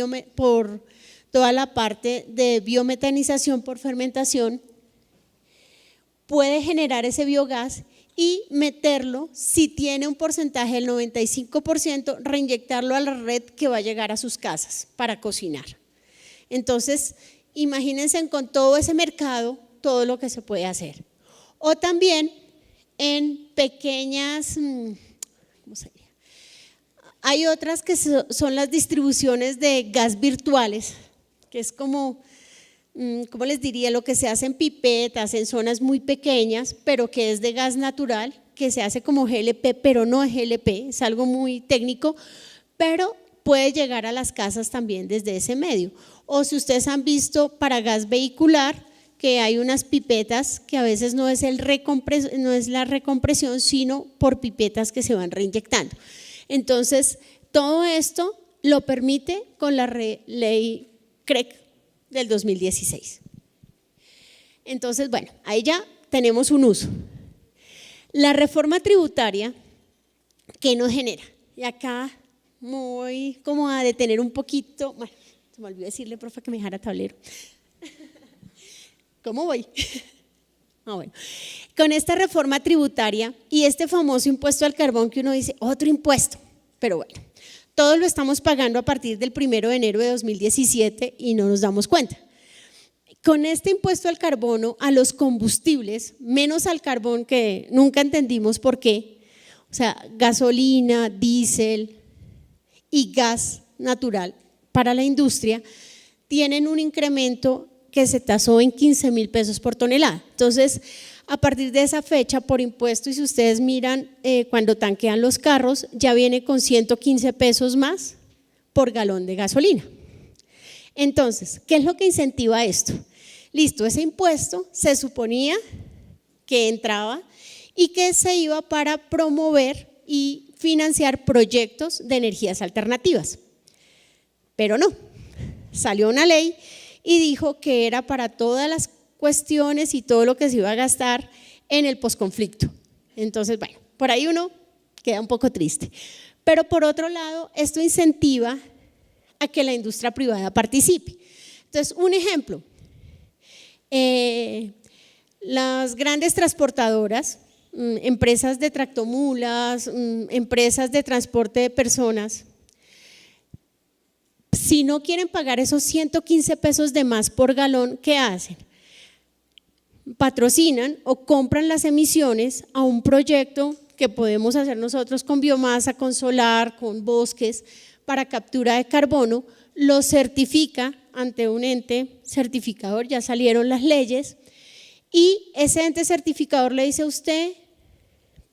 S2: toda la parte de biometanización por fermentación, puede generar ese biogás y meterlo, si tiene un porcentaje del 95%, reinyectarlo a la red que va a llegar a sus casas para cocinar. Entonces, imagínense con todo ese mercado, todo lo que se puede hacer. O también en pequeñas, ¿cómo se llama? Hay otras que son las distribuciones de gas virtuales, que es como, ¿cómo les diría? Lo que se hace en pipetas, en zonas muy pequeñas, pero que es de gas natural, que se hace como GLP, pero no es GLP, es algo muy técnico, pero puede llegar a las casas también desde ese medio. O si ustedes han visto para gas vehicular, que hay unas pipetas que a veces no es la recompresión, sino por pipetas que se van reinyectando. Entonces, todo esto lo permite con la ley CREC del 2016. Entonces, bueno, ahí ya tenemos un uso. La reforma tributaria, ¿qué nos genera? Y acá muy como a detener un poquito, bueno, se me olvidó decirle, profe, que me dejara tablero. ¿Cómo voy? Bueno, con esta reforma tributaria y este famoso impuesto al carbón que uno dice, otro impuesto, pero bueno, todos lo estamos pagando a partir del 1 de enero de 2017 y no nos damos cuenta. Con este impuesto al carbono, a los combustibles, menos al carbón, que nunca entendimos por qué, o sea, gasolina, diésel y gas natural para la industria, tienen un incremento que se tasó en 15.000 pesos por tonelada. Entonces, a partir de esa fecha, por impuesto, y si ustedes miran cuando tanquean los carros, ya viene con 115 pesos más por galón de gasolina. Entonces, ¿qué es lo que incentiva esto? Listo, ese impuesto se suponía que entraba y que se iba para promover y financiar proyectos de energías alternativas. Pero no, salió una ley y dijo que era para todas las cuestiones y todo lo que se iba a gastar en el posconflicto. Entonces, bueno, por ahí uno queda un poco triste. Pero por otro lado, esto incentiva a que la industria privada participe. Entonces, un ejemplo, las grandes transportadoras, empresas de tractomulas, empresas de transporte de personas, si no quieren pagar esos 115 pesos de más por galón, ¿qué hacen? Patrocinan o compran las emisiones a un proyecto que podemos hacer nosotros con biomasa, con solar, con bosques, para captura de carbono, lo certifica ante un ente certificador, ya salieron las leyes, y ese ente certificador le dice a usted,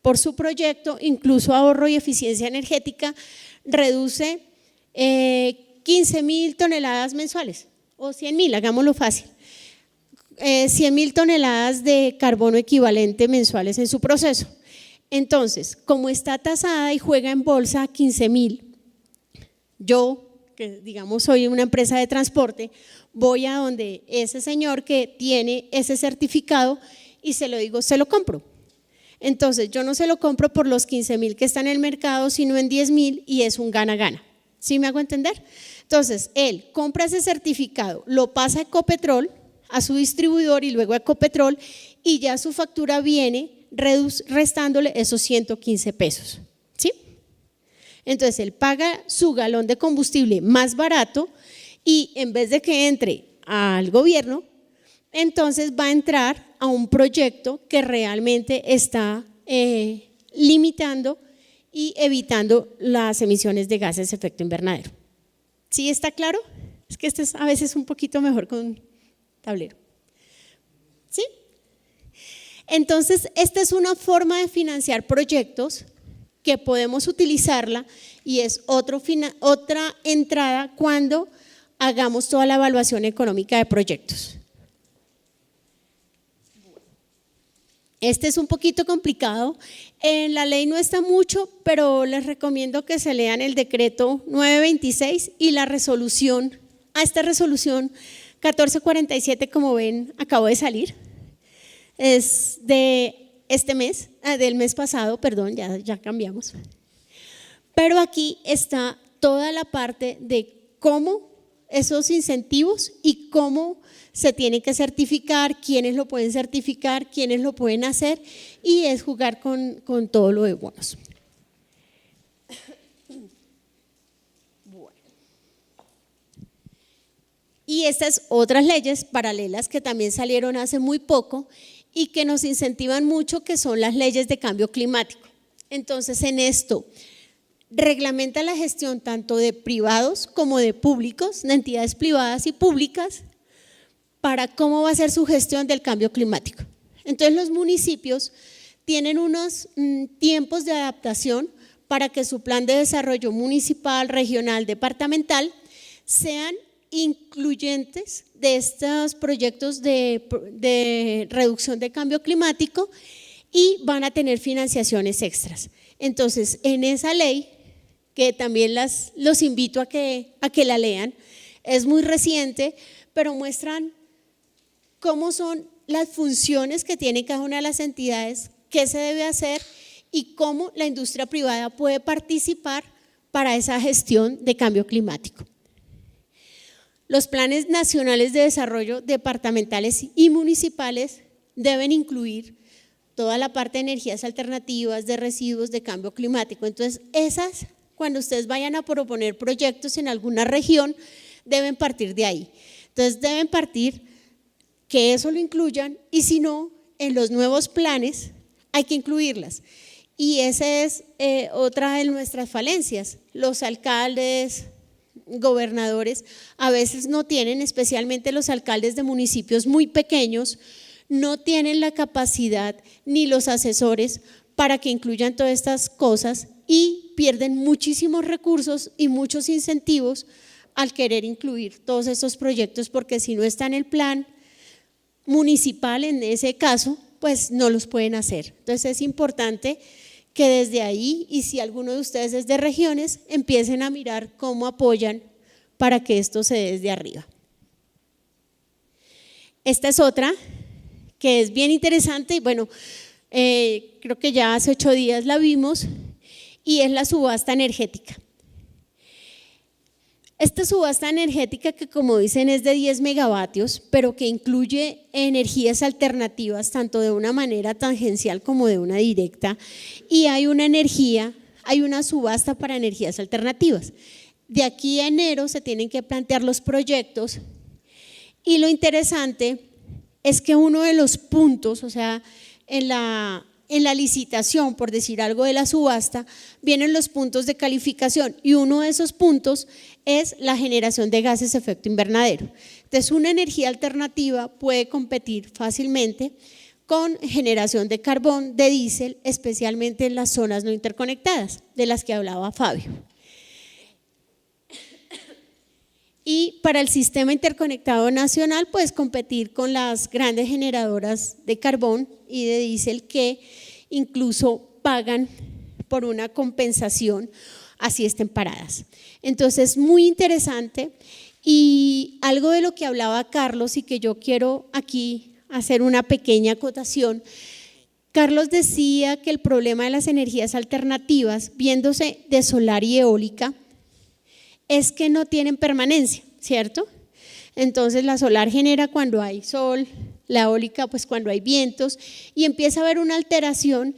S2: por su proyecto, incluso ahorro y eficiencia energética, reduce 15.000 toneladas mensuales, o 100.000, hagámoslo fácil, 100.000 toneladas de carbono equivalente mensuales en su proceso. Entonces, como está tasada y juega en bolsa a 15.000, yo, que digamos soy una empresa de transporte, voy a donde ese señor que tiene ese certificado y se lo digo, se lo compro. Entonces, yo no se lo compro por los 15.000 que están en el mercado, sino en 10.000 y es un gana-gana. ¿Sí me hago entender? Entonces, él compra ese certificado, lo pasa a Ecopetrol, a su distribuidor y luego a Ecopetrol y ya su factura viene restándole esos 115 pesos. ¿Sí? Entonces, él paga su galón de combustible más barato y en vez de que entre al gobierno, entonces va a entrar a un proyecto que realmente está limitando y evitando las emisiones de gases de efecto invernadero. ¿Sí está claro? Es que este es a veces un poquito mejor con tablero. ¿Sí? Entonces, esta es una forma de financiar proyectos que podemos utilizarla y es otra entrada cuando hagamos toda la evaluación económica de proyectos. Este es un poquito complicado, en la ley no está mucho, pero les recomiendo que se lean el decreto 926 y la resolución, esta resolución 1447, como ven, acabo de salir, es de este mes, del mes pasado, perdón, ya cambiamos, pero aquí está toda la parte de cómo esos incentivos y cómo se tienen que certificar, quiénes lo pueden certificar, quiénes lo pueden hacer y es jugar con todo lo de bonos. Bueno. Y estas otras leyes paralelas que también salieron hace muy poco y que nos incentivan mucho, que son las leyes de cambio climático. Entonces, en esto reglamenta la gestión tanto de privados como de públicos, de entidades privadas y públicas, para cómo va a ser su gestión del cambio climático. Entonces, los municipios tienen unos tiempos de adaptación para que su plan de desarrollo municipal, regional, departamental sean incluyentes de estos proyectos de reducción de cambio climático y van a tener financiaciones extras. Entonces, en esa ley, que también los invito a que la lean, es muy reciente, pero muestran cómo son las funciones que tiene cada una de las entidades, qué se debe hacer y cómo la industria privada puede participar para esa gestión de cambio climático. Los planes nacionales de desarrollo departamentales y municipales deben incluir toda la parte de energías alternativas, de residuos, de cambio climático. Entonces, esas, cuando ustedes vayan a proponer proyectos en alguna región, deben partir de ahí. Entonces, deben partir que eso lo incluyan y si no, en los nuevos planes hay que incluirlas. Y esa es otra de nuestras falencias. Los alcaldes, gobernadores a veces no tienen, especialmente los alcaldes de municipios muy pequeños, no tienen la capacidad ni los asesores para que incluyan todas estas cosas y pierden muchísimos recursos y muchos incentivos al querer incluir todos estos proyectos, porque si no está en el plan municipal, en ese caso, pues no los pueden hacer. Entonces es importante que desde ahí, y si alguno de ustedes es de regiones, empiecen a mirar cómo apoyan para que esto se dé desde arriba. Esta es otra que es bien interesante y bueno, creo que ya hace 8 días la vimos y es la subasta energética. Esta subasta energética que como dicen es de 10 megavatios, pero que incluye energías alternativas tanto de una manera tangencial como de una directa y hay una subasta para energías alternativas. De aquí a enero se tienen que plantear los proyectos y lo interesante es que uno de los puntos, o sea, en la licitación, por decir algo de la subasta, vienen los puntos de calificación y uno de esos puntos es la generación de gases de efecto invernadero. Entonces, una energía alternativa puede competir fácilmente con generación de carbón, de diésel, especialmente en las zonas no interconectadas, de las que hablaba Fabio. Y para el sistema interconectado nacional, puedes competir con las grandes generadoras de carbón y de diésel que incluso pagan por una compensación, así estén paradas. Entonces, es muy interesante y algo de lo que hablaba Carlos y que yo quiero aquí hacer una pequeña acotación. Carlos decía que el problema de las energías alternativas, viéndose de solar y eólica, es que no tienen permanencia, ¿cierto? Entonces la solar genera cuando hay sol, la eólica pues cuando hay vientos y empieza a haber una alteración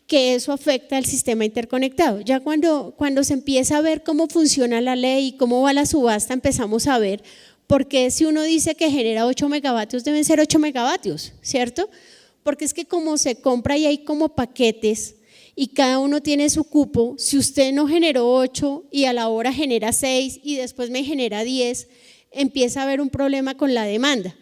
S2: que eso afecta al sistema interconectado. Ya cuando se empieza a ver cómo funciona la ley y cómo va la subasta, empezamos a ver por qué si uno dice que genera 8 megavatios deben ser 8 megavatios, ¿cierto? Porque es que como se compra y hay como paquetes y cada uno tiene su cupo, si usted no generó 8 y a la hora genera 6 y después me genera 10, empieza a haber un problema con la demanda.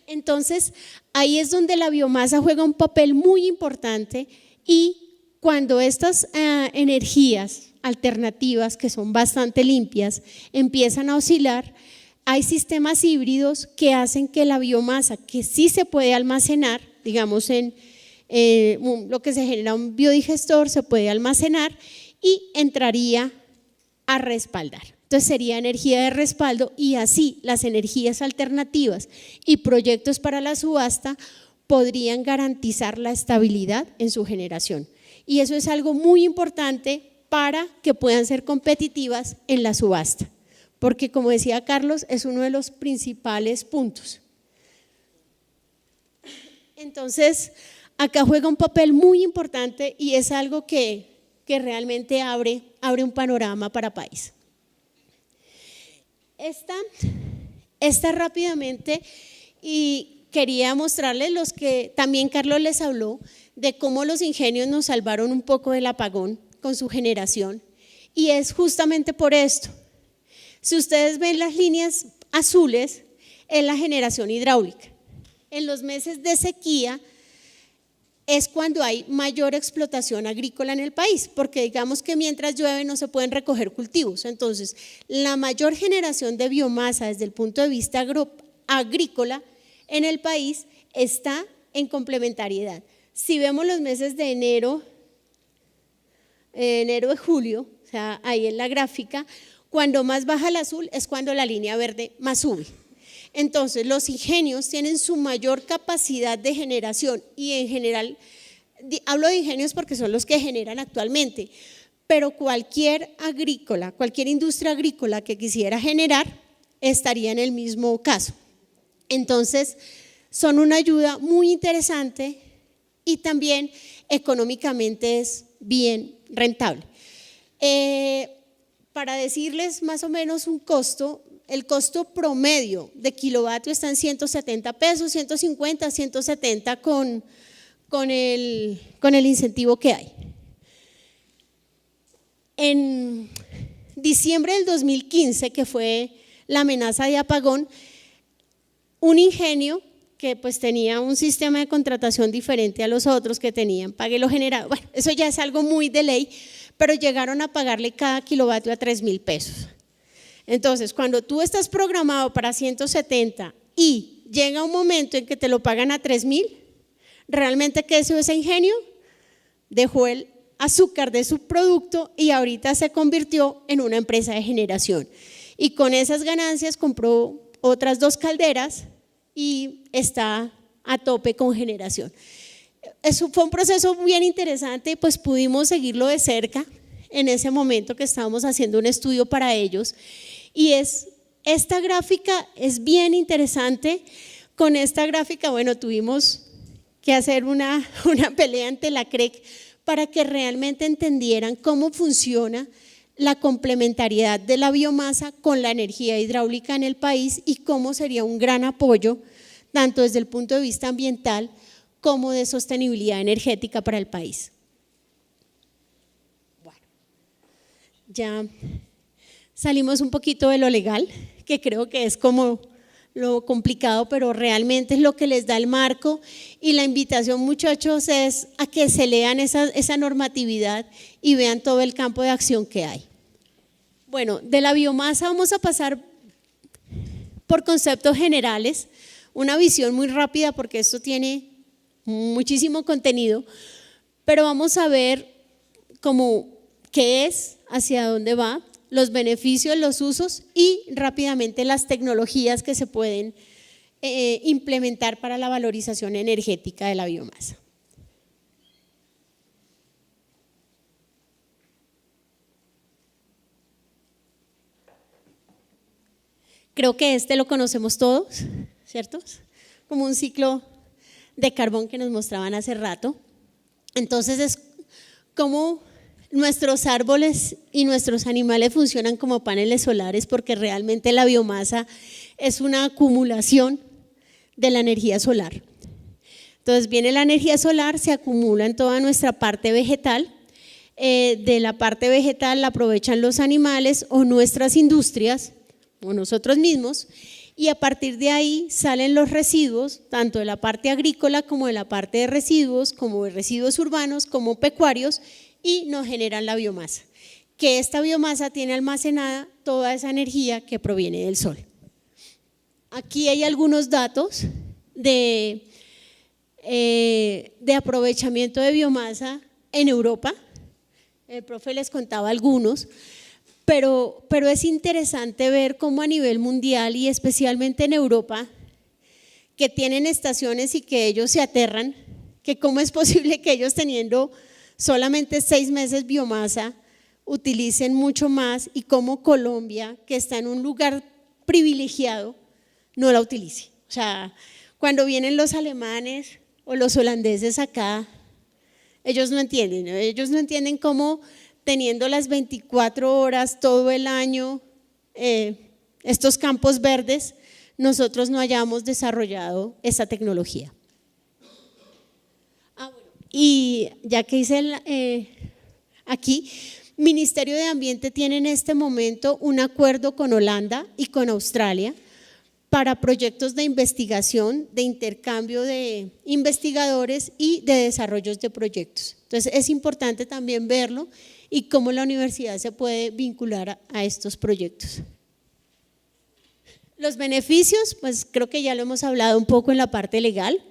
S2: Entonces, ahí es donde la biomasa juega un papel muy importante y cuando estas energías alternativas, que son bastante limpias, empiezan a oscilar, hay sistemas híbridos que hacen que la biomasa, que sí se puede almacenar, digamos en lo que se genera un biodigestor, se puede almacenar y entraría a respaldar. Entonces sería energía de respaldo y así las energías alternativas y proyectos para la subasta podrían garantizar la estabilidad en su generación. Y eso es algo muy importante para que puedan ser competitivas en la subasta, porque como decía Carlos, es uno de los principales puntos. Entonces, acá juega un papel muy importante y es algo que realmente abre un panorama para país. Esta rápidamente, y quería mostrarles los que también Carlos les habló de cómo los ingenios nos salvaron un poco del apagón con su generación y es justamente por esto. Si ustedes ven las líneas azules, es la generación hidráulica. En los meses de sequía es cuando hay mayor explotación agrícola en el país, porque digamos que mientras llueve no se pueden recoger cultivos. Entonces, la mayor generación de biomasa desde el punto de vista agrícola en el país está en complementariedad. Si vemos los meses de enero y julio, o sea, ahí en la gráfica, cuando más baja el azul es cuando la línea verde más sube. Entonces, los ingenios tienen su mayor capacidad de generación y en general, hablo de ingenios porque son los que generan actualmente, pero cualquier industria agrícola que quisiera generar estaría en el mismo caso. Entonces, son una ayuda muy interesante y también económicamente es bien rentable. Para decirles más o menos un costo, el costo promedio de kilovatio está en 170 pesos, 150, 170 con el incentivo que hay. En diciembre del 2015, que fue la amenaza de apagón, un ingenio que pues tenía un sistema de contratación diferente a los otros que tenían, pague lo generado, bueno, eso ya es algo muy de ley, pero llegaron a pagarle cada kilovatio a 3.000 pesos. Entonces, cuando tú estás programado para 170 y llega un momento en que te lo pagan a 3.000, realmente ¿qué hizo ese ingenio? Dejó el azúcar de su producto y ahorita se convirtió en una empresa de generación. Y con esas ganancias compró otras 2 calderas y está a tope con generación. Eso fue un proceso bien interesante y pues pudimos seguirlo de cerca en ese momento que estábamos haciendo un estudio para ellos. Y esta gráfica es bien interesante. Con esta gráfica, bueno, tuvimos que hacer una pelea ante la CREC para que realmente entendieran cómo funciona la complementariedad de la biomasa con la energía hidráulica en el país y cómo sería un gran apoyo, tanto desde el punto de vista ambiental como de sostenibilidad energética para el país. Bueno, ya salimos un poquito de lo legal, que creo que es como lo complicado, pero realmente es lo que les da el marco, y la invitación, muchachos, es a que se lean esa normatividad y vean todo el campo de acción que hay. Bueno, de la biomasa vamos a pasar por conceptos generales, una visión muy rápida porque esto tiene muchísimo contenido, pero vamos a ver cómo qué es, hacia dónde va, los beneficios, los usos y rápidamente las tecnologías que se pueden implementar para la valorización energética de la biomasa. Creo que lo conocemos todos, ¿cierto? Como un ciclo de carbón que nos mostraban hace rato. Entonces es como nuestros árboles y nuestros animales funcionan como paneles solares, porque realmente la biomasa es una acumulación de la energía solar. Entonces viene la energía solar, se acumula en toda nuestra parte vegetal, de la parte vegetal la aprovechan los animales o nuestras industrias o nosotros mismos, y a partir de ahí salen los residuos, tanto de la parte agrícola como de la parte de residuos, como de residuos urbanos, como pecuarios, y nos generan la biomasa, que esta biomasa tiene almacenada toda esa energía que proviene del sol. Aquí hay algunos datos de aprovechamiento de biomasa en Europa, el profe les contaba algunos, pero es interesante ver cómo a nivel mundial y especialmente en Europa, que tienen estaciones y que ellos se aterran, que cómo es posible que ellos teniendo solamente 6 meses biomasa utilicen mucho más, y cómo Colombia, que está en un lugar privilegiado, no la utilice. O sea, cuando vienen los alemanes o los holandeses acá, ellos no entienden cómo teniendo las 24 horas todo el año, estos campos verdes, nosotros no hayamos desarrollado esa tecnología. Y ya que hice aquí, Ministerio de Ambiente tiene en este momento un acuerdo con Holanda y con Australia para proyectos de investigación, de intercambio de investigadores y de desarrollos de proyectos. Entonces es importante también verlo y cómo la universidad se puede vincular a estos proyectos. Los beneficios, pues creo que ya lo hemos hablado un poco en la parte legal,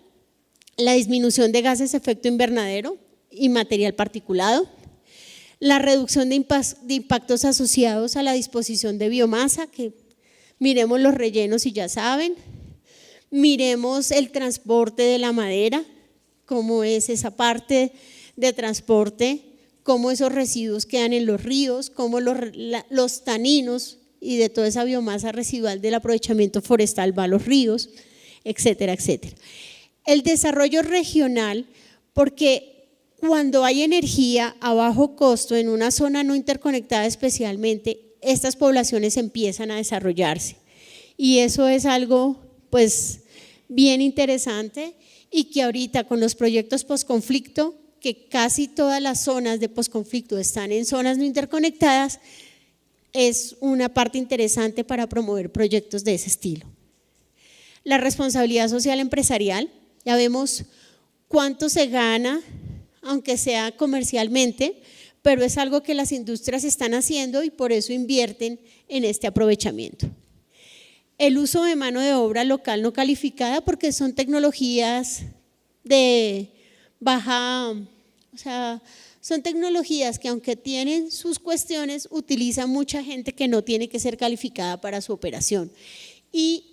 S2: la disminución de gases de efecto invernadero y material particulado, la reducción de impactos asociados a la disposición de biomasa, que miremos los rellenos y ya saben, miremos el transporte de la madera, cómo es esa parte de transporte, cómo esos residuos quedan en los ríos, cómo los taninos y de toda esa biomasa residual del aprovechamiento forestal va a los ríos, etcétera, etcétera. El desarrollo regional, porque cuando hay energía a bajo costo en una zona no interconectada especialmente, estas poblaciones empiezan a desarrollarse y eso es algo pues bien interesante y que ahorita con los proyectos posconflicto, que casi todas las zonas de posconflicto están en zonas no interconectadas, es una parte interesante para promover proyectos de ese estilo. La responsabilidad social empresarial, ya vemos cuánto se gana, aunque sea comercialmente, pero es algo que las industrias están haciendo y por eso invierten en este aprovechamiento. El uso de mano de obra local no calificada, porque son tecnologías de baja, o sea, son tecnologías que aunque tienen sus cuestiones, utilizan mucha gente que no tiene que ser calificada para su operación. Y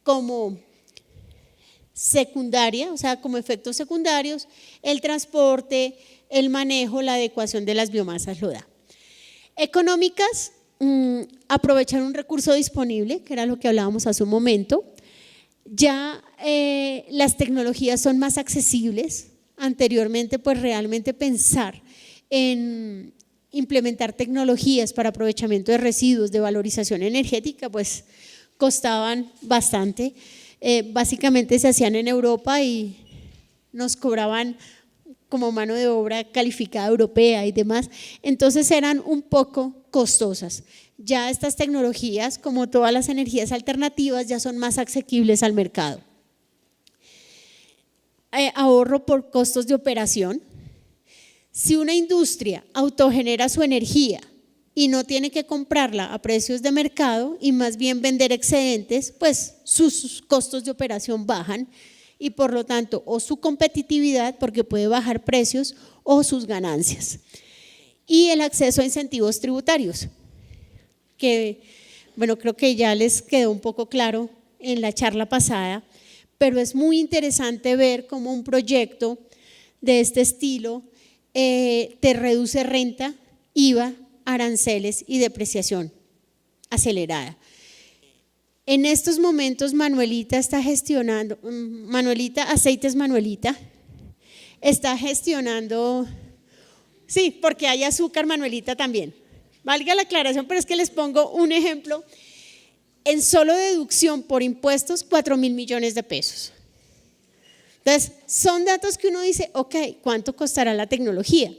S2: como secundaria, o sea, como efectos secundarios, el transporte, el manejo, la adecuación de las biomasas lo da. Económicas, aprovechar un recurso disponible, que era lo que hablábamos hace un momento. Ya las tecnologías son más accesibles. Anteriormente, pues realmente pensar en implementar tecnologías para aprovechamiento de residuos, de valorización energética, pues costaban bastante. Básicamente se hacían en Europa y nos cobraban como mano de obra calificada europea y demás, entonces eran un poco costosas. Ya estas tecnologías, como todas las energías alternativas, ya son más asequibles al mercado. Ahorro por costos de operación. Si una industria autogenera su energía y no tiene que comprarla a precios de mercado y más bien vender excedentes, pues sus costos de operación bajan y por lo tanto o su competitividad, porque puede bajar precios, o sus ganancias. Y el acceso a incentivos tributarios, que bueno, creo que ya les quedó un poco claro en la charla pasada, pero es muy interesante ver cómo un proyecto de este estilo te reduce renta, IVA, aranceles y depreciación acelerada. En estos momentos Manuelita está gestionando, Aceites Manuelita, está gestionando, sí, porque hay azúcar Manuelita también, valga la aclaración, pero es que les pongo un ejemplo, en solo deducción por impuestos 4.000 millones de pesos. Entonces, son datos que uno dice, ok, ¿cuánto costará la tecnología?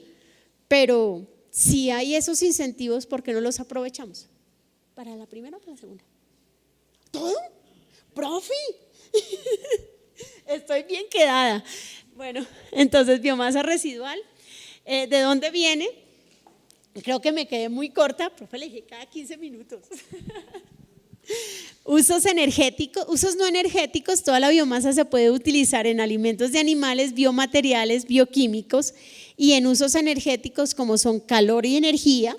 S2: Pero si hay esos incentivos, ¿por qué no los aprovechamos? ¿Para la primera o para la segunda? ¿Todo? ¡Profi! Estoy bien quedada. Bueno, entonces biomasa residual, ¿de dónde viene? Creo que me quedé muy corta, profe, le dije cada 15 minutos. Usos energéticos, usos no energéticos, toda la biomasa se puede utilizar en alimentos de animales, biomateriales, bioquímicos y en usos energéticos como son calor y energía,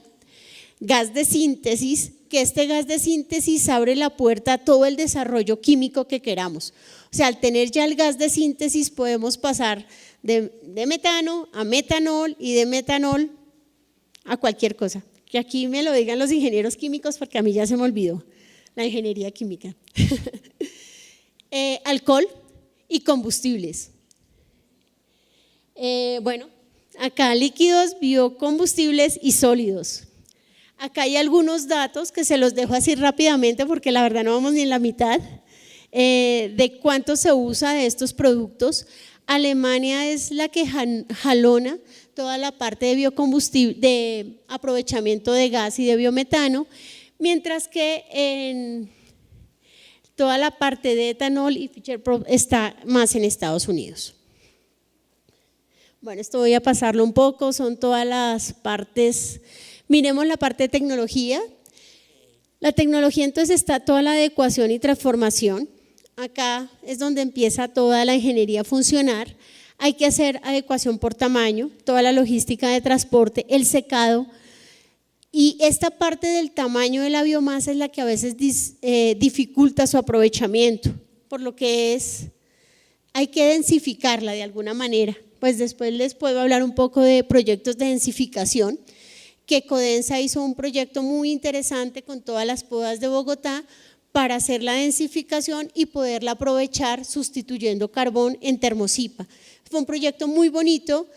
S2: gas de síntesis, que este gas de síntesis abre la puerta a todo el desarrollo químico que queramos. O sea, al tener ya el gas de síntesis podemos pasar de metano a metanol y de metanol a cualquier cosa. Que aquí me lo digan los ingenieros químicos porque a mí ya se me olvidó la ingeniería química. Alcohol y combustibles. Bueno, acá líquidos, biocombustibles y sólidos. Acá hay algunos datos que se los dejo así rápidamente porque la verdad no vamos ni en la mitad de cuánto se usa de estos productos. Alemania es la que jalona toda la parte de biocombustible, de aprovechamiento de gas y de biometano, mientras que toda la parte de etanol y Fisher Pro está más en Estados Unidos. Bueno, esto voy a pasarlo un poco, son todas las partes. Miremos la parte de tecnología. La tecnología entonces está toda la adecuación y transformación. Acá es donde empieza toda la ingeniería a funcionar. Hay que hacer adecuación por tamaño, toda la logística de transporte, el secado. Y esta parte del tamaño de la biomasa es la que a veces dificulta su aprovechamiento, por lo que hay que densificarla de alguna manera. Pues después les puedo hablar un poco de proyectos de densificación, que Codensa hizo un proyecto muy interesante con todas las podas de Bogotá para hacer la densificación y poderla aprovechar sustituyendo carbón en Termosipa. Fue un proyecto muy bonito,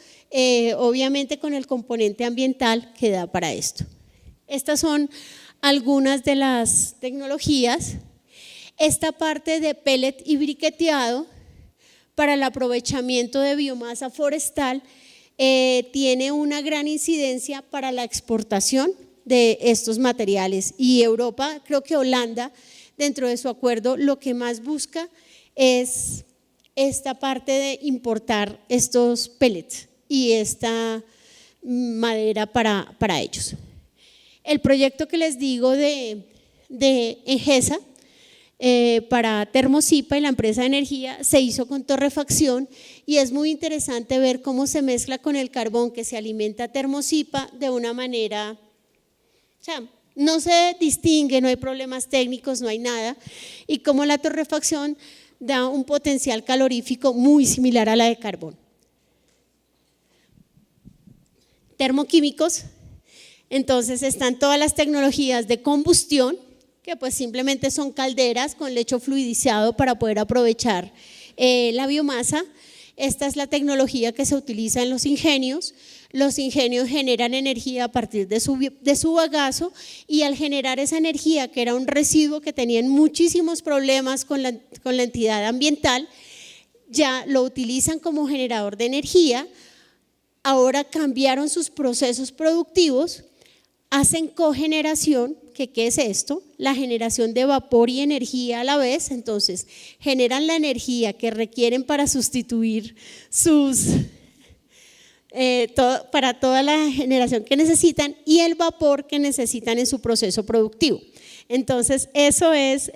S2: obviamente con el componente ambiental que da para esto. Estas son algunas de las tecnologías. Esta parte de pellet y briqueteado para el aprovechamiento de biomasa forestal tiene una gran incidencia para la exportación de estos materiales, y Europa, creo que Holanda, dentro de su acuerdo, lo que más busca es esta parte de importar estos pellets y esta madera para ellos. El proyecto que les digo de Engesa para Termosipa y la empresa de energía se hizo con torrefacción, y es muy interesante ver cómo se mezcla con el carbón que se alimenta Termosipa de una manera, o sea, no se distingue, no hay problemas técnicos, no hay nada, y cómo la torrefacción da un potencial calorífico muy similar a la de carbón. Termoquímicos, entonces están todas las tecnologías de combustión, que pues simplemente son calderas con lecho fluidizado para poder aprovechar la biomasa. Esta es la tecnología que se utiliza en los ingenios. Los ingenios generan energía a partir de su bagazo, y al generar esa energía, que era un residuo que tenían muchísimos problemas con la entidad ambiental, ya lo utilizan como generador de energía. Ahora cambiaron sus procesos productivos, hacen cogeneración. ¿Qué es esto? La generación de vapor y energía a la vez. Entonces generan la energía que requieren para sustituir para toda la generación que necesitan, y el vapor que necesitan en su proceso productivo. Entonces eso es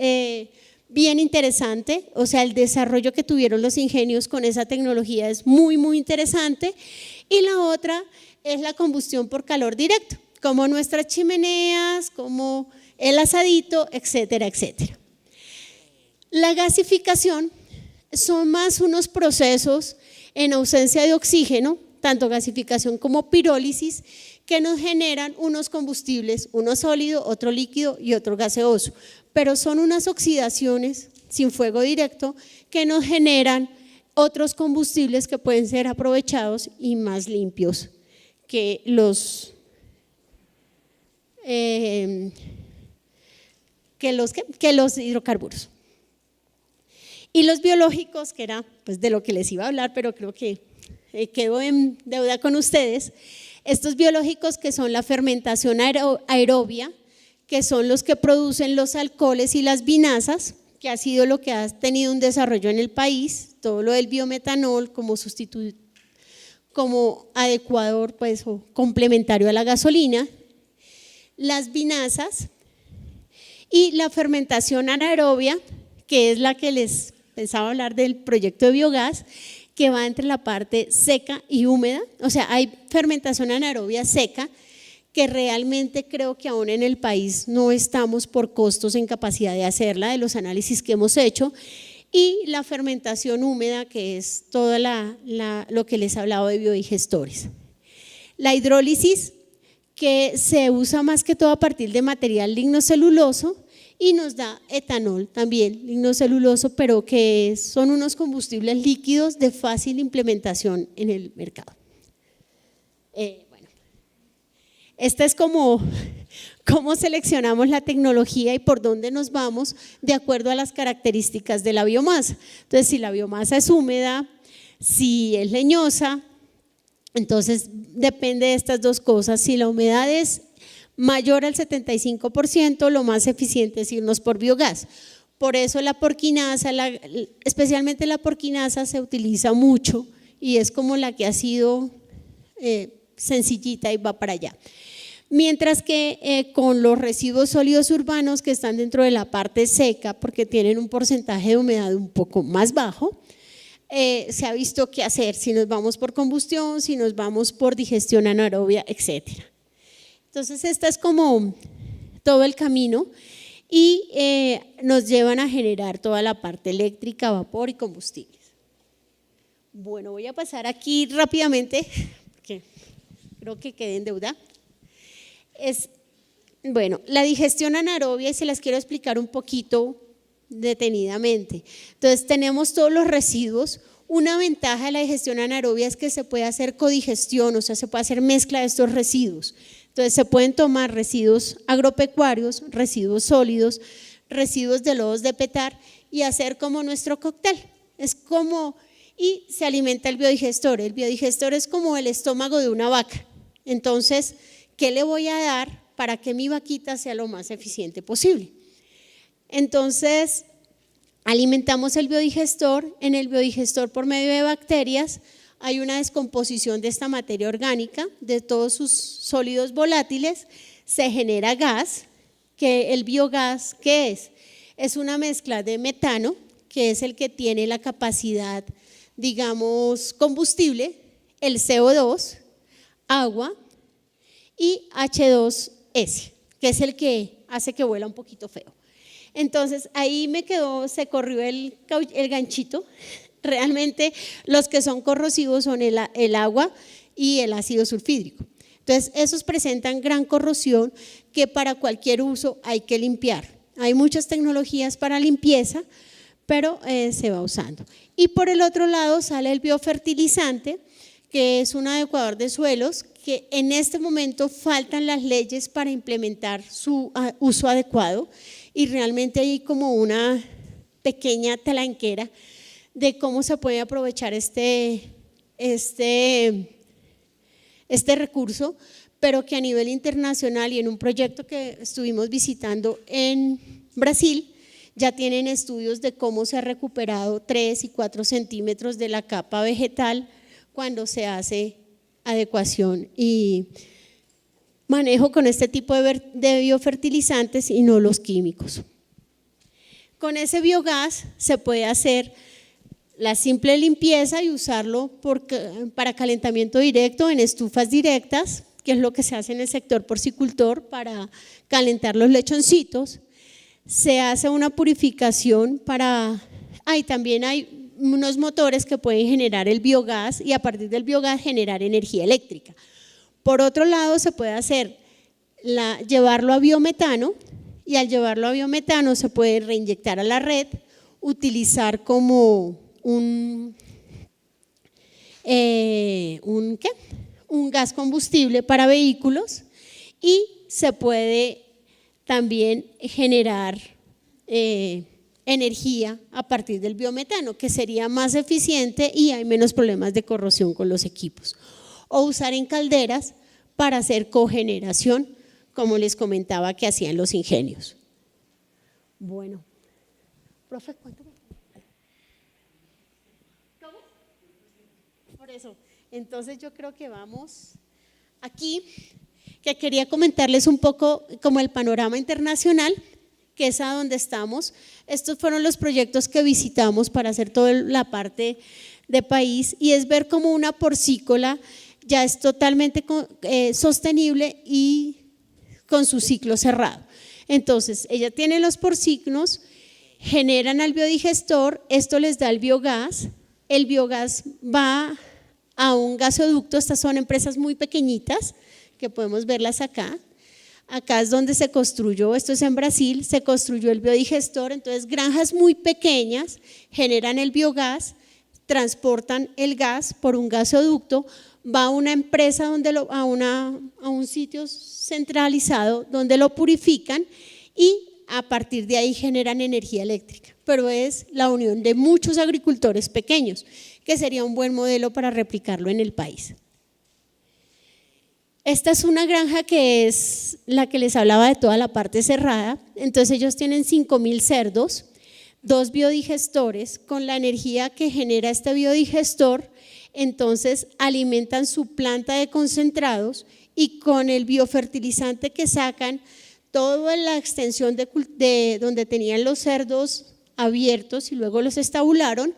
S2: bien interesante, o sea, el desarrollo que tuvieron los ingenios con esa tecnología es muy, muy interesante. Y la otra es la combustión por calor directo, como nuestras chimeneas, como el asadito, etcétera, etcétera. La gasificación son más unos procesos en ausencia de oxígeno, tanto gasificación como pirólisis, que nos generan unos combustibles, uno sólido, otro líquido y otro gaseoso, pero son unas oxidaciones sin fuego directo que nos generan otros combustibles que pueden ser aprovechados y más limpios que los hidrocarburos. Y los biológicos, que era pues de lo que les iba a hablar, pero creo que quedo en deuda con ustedes. Estos biológicos, que son la fermentación aerobia, que son los que producen los alcoholes y las vinazas, que ha sido lo que ha tenido un desarrollo en el país, todo lo del biometanol como sustituto, como adecuador pues, o complementario a la gasolina, las vinazas y la fermentación anaerobia, que es la que les pensaba hablar del proyecto de biogás, que va entre la parte seca y húmeda. O sea, hay fermentación anaerobia seca, que realmente creo que aún en el país no estamos por costos en capacidad de hacerla, de los análisis que hemos hecho, y la fermentación húmeda, que es todo lo que les he hablado de biodigestores. La hidrólisis, que se usa más que todo a partir de material lignoceluloso y nos da etanol también, lignoceluloso, pero que son unos combustibles líquidos de fácil implementación en el mercado. Bueno, esta es cómo seleccionamos la tecnología y por dónde nos vamos de acuerdo a las características de la biomasa. Entonces, si la biomasa es húmeda, si es leñosa, entonces depende de estas dos cosas. Si la humedad es mayor al 75%, lo más eficiente es irnos por biogás. Por eso la porquinasa, especialmente la porquinasa, se utiliza mucho y es como la que ha sido sencillita y va para allá. Mientras que con los residuos sólidos urbanos que están dentro de la parte seca, porque tienen un porcentaje de humedad un poco más bajo, se ha visto qué hacer, si nos vamos por combustión, si nos vamos por digestión anaerobia, etc. Entonces, esta es como todo el camino y nos llevan a generar toda la parte eléctrica, vapor y combustibles. Bueno, voy a pasar aquí rápidamente, porque creo que quedé en deuda. Bueno, la digestión anaerobia, y se las quiero explicar un poquito detenidamente. Entonces, tenemos todos los residuos. Una ventaja de la digestión anaerobia es que se puede hacer codigestión, o sea, se puede hacer mezcla de estos residuos. Entonces, se pueden tomar residuos agropecuarios, residuos sólidos, residuos de lodos de petar y hacer como nuestro cóctel. Es como, y se alimenta el biodigestor. El biodigestor es como el estómago de una vaca. Entonces, ¿qué le voy a dar para que mi vaquita sea lo más eficiente posible? Entonces, alimentamos el biodigestor. En el biodigestor, por medio de bacterias, hay una descomposición de esta materia orgánica, de todos sus sólidos volátiles, se genera gas, que el biogás, ¿qué es? Es una mezcla de metano, que es el que tiene la capacidad, digamos, combustible, el CO2, agua y H2S, que es el que hace que huela un poquito feo. Entonces ahí se corrió el ganchito. Realmente los que son corrosivos son el agua y el ácido sulfídrico. Entonces esos presentan gran corrosión que para cualquier uso hay que limpiar. Hay muchas tecnologías para limpieza, pero se va usando. Y por el otro lado sale el biofertilizante, que es un adecuador de suelos, que en este momento faltan las leyes para implementar su uso adecuado y realmente hay como una pequeña talanquera de cómo se puede aprovechar este recurso, pero que a nivel internacional y en un proyecto que estuvimos visitando en Brasil, ya tienen estudios de cómo se ha recuperado 3 y 4 centímetros de la capa vegetal cuando se hace adecuación y manejo con este tipo de biofertilizantes y no los químicos. Con ese biogás se puede hacer la simple limpieza y usarlo para calentamiento directo en estufas directas, que es lo que se hace en el sector porcicultor para calentar los lechoncitos. Se hace una purificación también hay unos motores que pueden generar el biogás y a partir del biogás generar energía eléctrica. Por otro lado, se puede hacer llevarlo a biometano y al llevarlo a biometano se puede reinyectar a la red, utilizar como un gas combustible para vehículos y se puede también generar energía a partir del biometano, que sería más eficiente y hay menos problemas de corrosión con los equipos. O usar en calderas para hacer cogeneración, como les comentaba que hacían los ingenios. Bueno, profe, ¿cuánto? ¿Cómo? Por eso, entonces yo creo que vamos aquí, que quería comentarles un poco como el panorama internacional, que es a donde estamos. Estos fueron los proyectos que visitamos para hacer toda la parte de país y es ver cómo una porcícola ya es totalmente sostenible y con su ciclo cerrado. Entonces, ella tiene los porcíconos, generan al biodigestor, esto les da el biogás va a un gasoducto, estas son empresas muy pequeñitas, que podemos verlas acá. Acá es donde se construyó, esto es en Brasil, se construyó el biodigestor, entonces granjas muy pequeñas generan el biogás, transportan el gas por un gasoducto, va a una empresa a un sitio centralizado donde lo purifican y a partir de ahí generan energía eléctrica, pero es la unión de muchos agricultores pequeños, que sería un buen modelo para replicarlo en el país. Esta es una granja que es la que les hablaba de toda la parte cerrada, entonces ellos tienen 5.000 cerdos, 2 biodigestores. Con la energía que genera este biodigestor, entonces alimentan su planta de concentrados, y con el biofertilizante que sacan, toda la extensión de donde tenían los cerdos abiertos y luego los estabularon,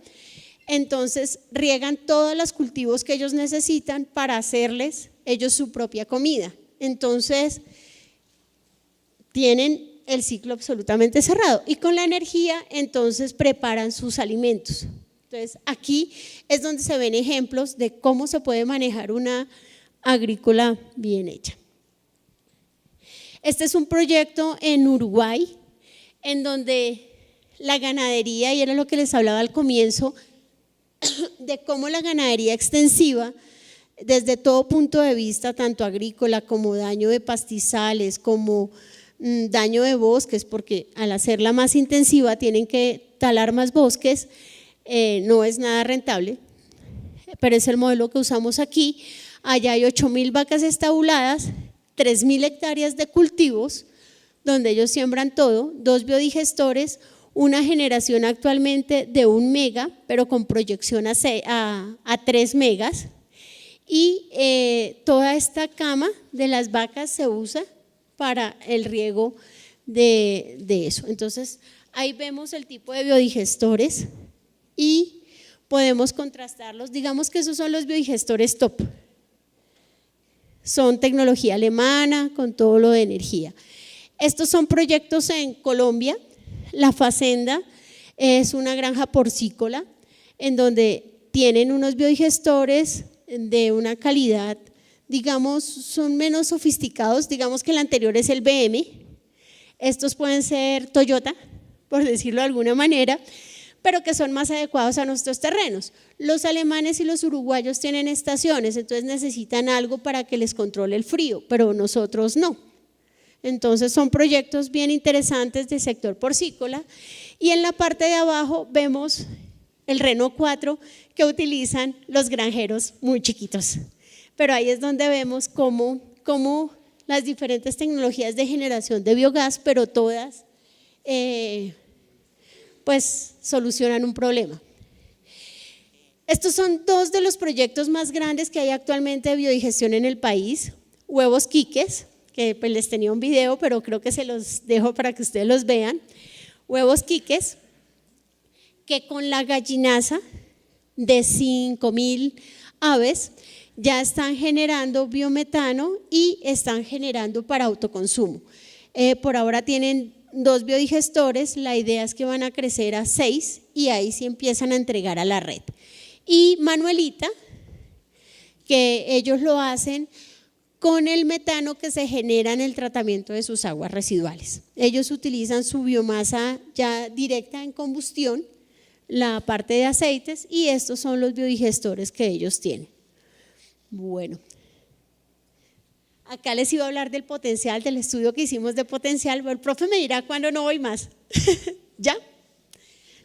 S2: entonces riegan todos los cultivos que ellos necesitan para hacerles ellos su propia comida. Entonces tienen el ciclo absolutamente cerrado, y con la energía entonces preparan sus alimentos. Entonces aquí es donde se ven ejemplos de cómo se puede manejar una agrícola bien hecha. Este es un proyecto en Uruguay, en donde la ganadería, y era lo que les hablaba al comienzo, de cómo la ganadería extensiva, desde todo punto de vista, tanto agrícola como daño de pastizales, como daño de bosques, porque al hacerla más intensiva tienen que talar más bosques, no es nada rentable, pero es el modelo que usamos aquí. Allá hay 8.000 vacas estabuladas, 3.000 hectáreas de cultivos, donde ellos siembran todo, 2 biodigestores, una generación actualmente de 1 mega, pero con proyección a 3 megas, y toda esta cama de las vacas se usa para el riego de eso. Entonces ahí vemos el tipo de biodigestores y podemos contrastarlos. Digamos que esos son los biodigestores top, son tecnología alemana con todo lo de energía. Estos son proyectos en Colombia. La Facenda es una granja porcícola en donde tienen unos biodigestores de una calidad, digamos, son menos sofisticados. Digamos que el anterior es el BM, estos pueden ser Toyota, por decirlo de alguna manera, pero que son más adecuados a nuestros terrenos. Los alemanes y los uruguayos tienen estaciones, entonces necesitan algo para que les controle el frío, pero nosotros no. Entonces son proyectos bien interesantes del sector porcícola. Y en la parte de abajo vemos el Renault 4 que utilizan los granjeros muy chiquitos. Pero ahí es donde vemos cómo las diferentes tecnologías de generación de biogás, pero todas pues solucionan un problema. Estos son 2 de los proyectos más grandes que hay actualmente de biodigestión en el país. Huevos Quiques, que pues les tenía un video, pero creo que se los dejo para que ustedes los vean. Huevos Quiques, que con la gallinaza de 5.000 aves ya están generando biometano y están generando para autoconsumo. Por ahora tienen 2 biodigestores, la idea es que van a crecer a 6 y ahí sí empiezan a entregar a la red. Y Manuelita, que ellos lo hacen con el metano que se genera en el tratamiento de sus aguas residuales. Ellos utilizan su biomasa ya directa en combustión, la parte de aceites, y estos son los biodigestores que ellos tienen. Bueno, acá les iba a hablar del potencial, del estudio que hicimos de potencial, pero el profe me dirá cuándo no voy más. ¿Ya?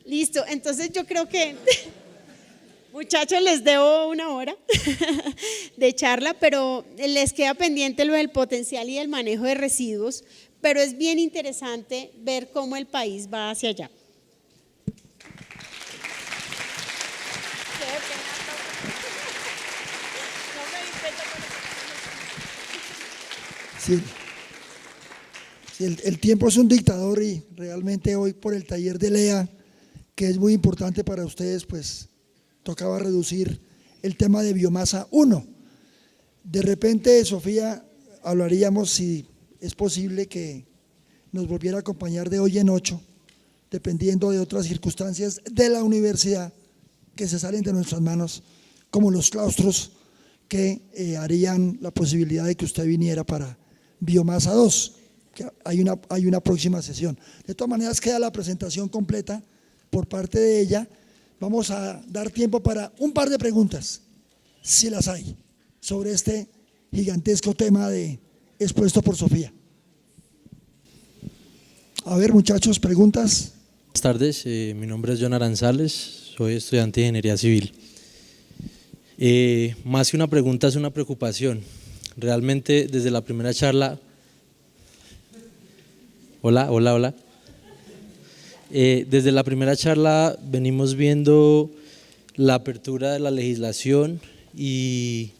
S2: Listo, entonces yo creo que… Muchachos, les debo 1 hora de charla, pero les queda pendiente lo del potencial y el manejo de residuos, pero es bien interesante ver cómo el país va hacia allá.
S1: Sí. Sí, el tiempo es un dictador y realmente hoy por el taller de Lea, que es muy importante para ustedes, pues tocaba reducir el tema de biomasa 1. De repente, Sofía, hablaríamos si es posible que nos volviera a acompañar de hoy en 8, dependiendo de otras circunstancias de la universidad que se salen de nuestras manos, como los claustros que harían la posibilidad de que usted viniera para biomasa 2, que hay una próxima sesión. De todas maneras, queda la presentación completa por parte de ella. Vamos a dar tiempo para un par de preguntas, si las hay, sobre este gigantesco tema expuesto por Sofía. A ver, muchachos, preguntas.
S3: Buenas tardes, mi nombre es John Aranzales, soy estudiante de Ingeniería Civil. Más que una pregunta, es una preocupación. Realmente, desde la primera charla… Hola. Desde la primera charla venimos viendo la apertura de la legislación y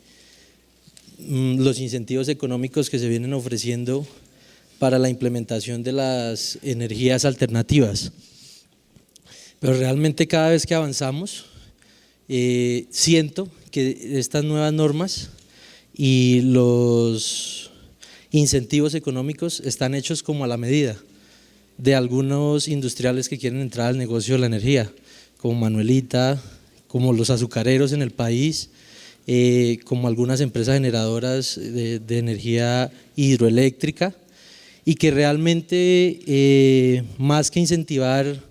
S3: los incentivos económicos que se vienen ofreciendo para la implementación de las energías alternativas. Pero realmente cada vez que avanzamos, siento que estas nuevas normas y los incentivos económicos están hechos como a la medida de algunos industriales que quieren entrar al negocio de la energía, como Manuelita, como los azucareros en el país, como algunas empresas generadoras de energía hidroeléctrica, y que realmente más que incentivar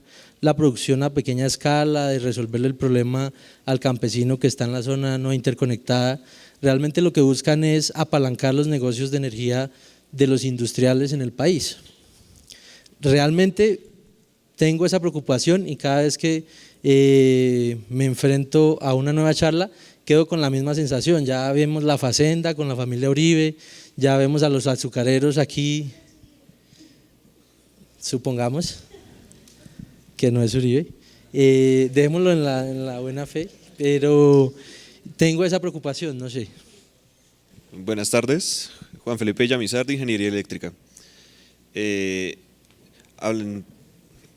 S3: la producción a pequeña escala, de resolverle el problema al campesino que está en la zona no interconectada, realmente lo que buscan es apalancar los negocios de energía de los industriales en el país. Realmente tengo esa preocupación y cada vez que me enfrento a una nueva charla quedo con la misma sensación. Ya vemos la Facenda con la familia Uribe, ya vemos a los azucareros aquí, supongamos que no es Uribe, dejémoslo en la buena fe, pero tengo esa preocupación, no sé.
S4: Buenas tardes, Juan Felipe Llamizar, de Ingeniería Eléctrica.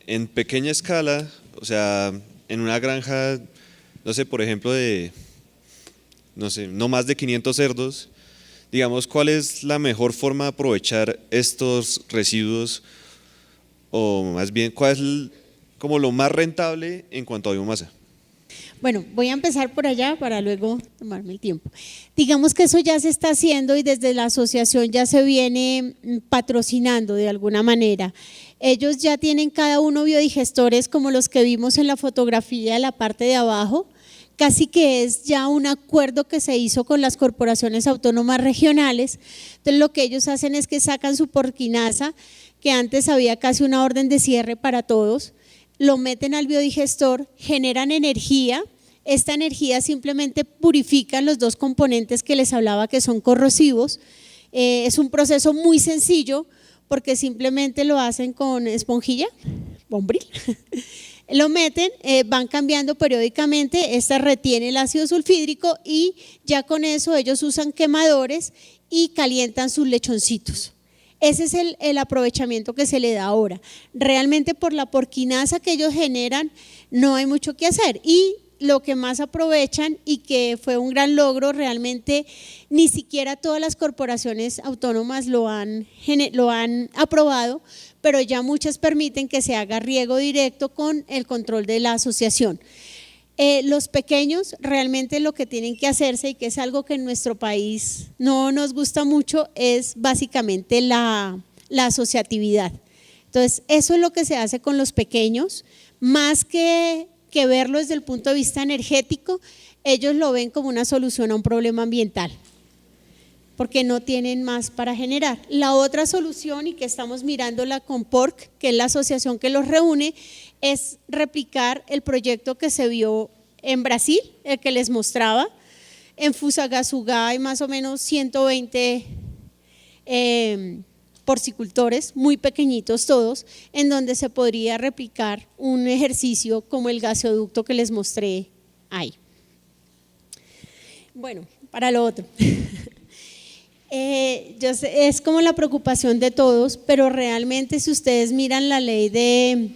S4: En pequeña escala, o sea, en una granja, no sé, por ejemplo, no más de 500 cerdos, digamos, ¿cuál es la mejor forma de aprovechar estos residuos? O más bien, ¿cuál es como lo más rentable en cuanto a biomasa?
S2: Bueno, voy a empezar por allá para luego tomarme el tiempo. Digamos que eso ya se está haciendo y desde la asociación ya se viene patrocinando de alguna manera. Ellos ya tienen cada uno biodigestores como los que vimos en la fotografía de la parte de abajo, casi que es ya un acuerdo que se hizo con las corporaciones autónomas regionales. Entonces lo que ellos hacen es que sacan su porquinaza, que antes había casi una orden de cierre para todos, lo meten al biodigestor, generan energía. Esta energía simplemente purifica los dos componentes que les hablaba que son corrosivos. Es un proceso muy sencillo porque simplemente lo hacen con esponjilla, bombril. Lo meten, van cambiando periódicamente, esta retiene el ácido sulfídrico y ya con eso ellos usan quemadores y calientan sus lechoncitos. Ese es el aprovechamiento que se le da ahora. Realmente por la porquinaza que ellos generan no hay mucho que hacer y lo que más aprovechan y que fue un gran logro, realmente ni siquiera todas las corporaciones autónomas lo han aprobado, pero ya muchas permiten que se haga riego directo con el control de la asociación. Los pequeños realmente lo que tienen que hacerse y que es algo que en nuestro país no nos gusta mucho es básicamente la asociatividad. Entonces eso es lo que se hace con los pequeños, más que verlo desde el punto de vista energético, ellos lo ven como una solución a un problema ambiental, porque no tienen más para generar. La otra solución, y que estamos mirándola con PORC, que es la asociación que los reúne, es replicar el proyecto que se vio en Brasil, el que les mostraba. En Fusagasugá hay más o menos 120 porcicultores, muy pequeñitos todos, en donde se podría replicar un ejercicio como el gaseoducto que les mostré ahí. Bueno, para lo otro. Yo sé, es como la preocupación de todos, pero realmente si ustedes miran la ley de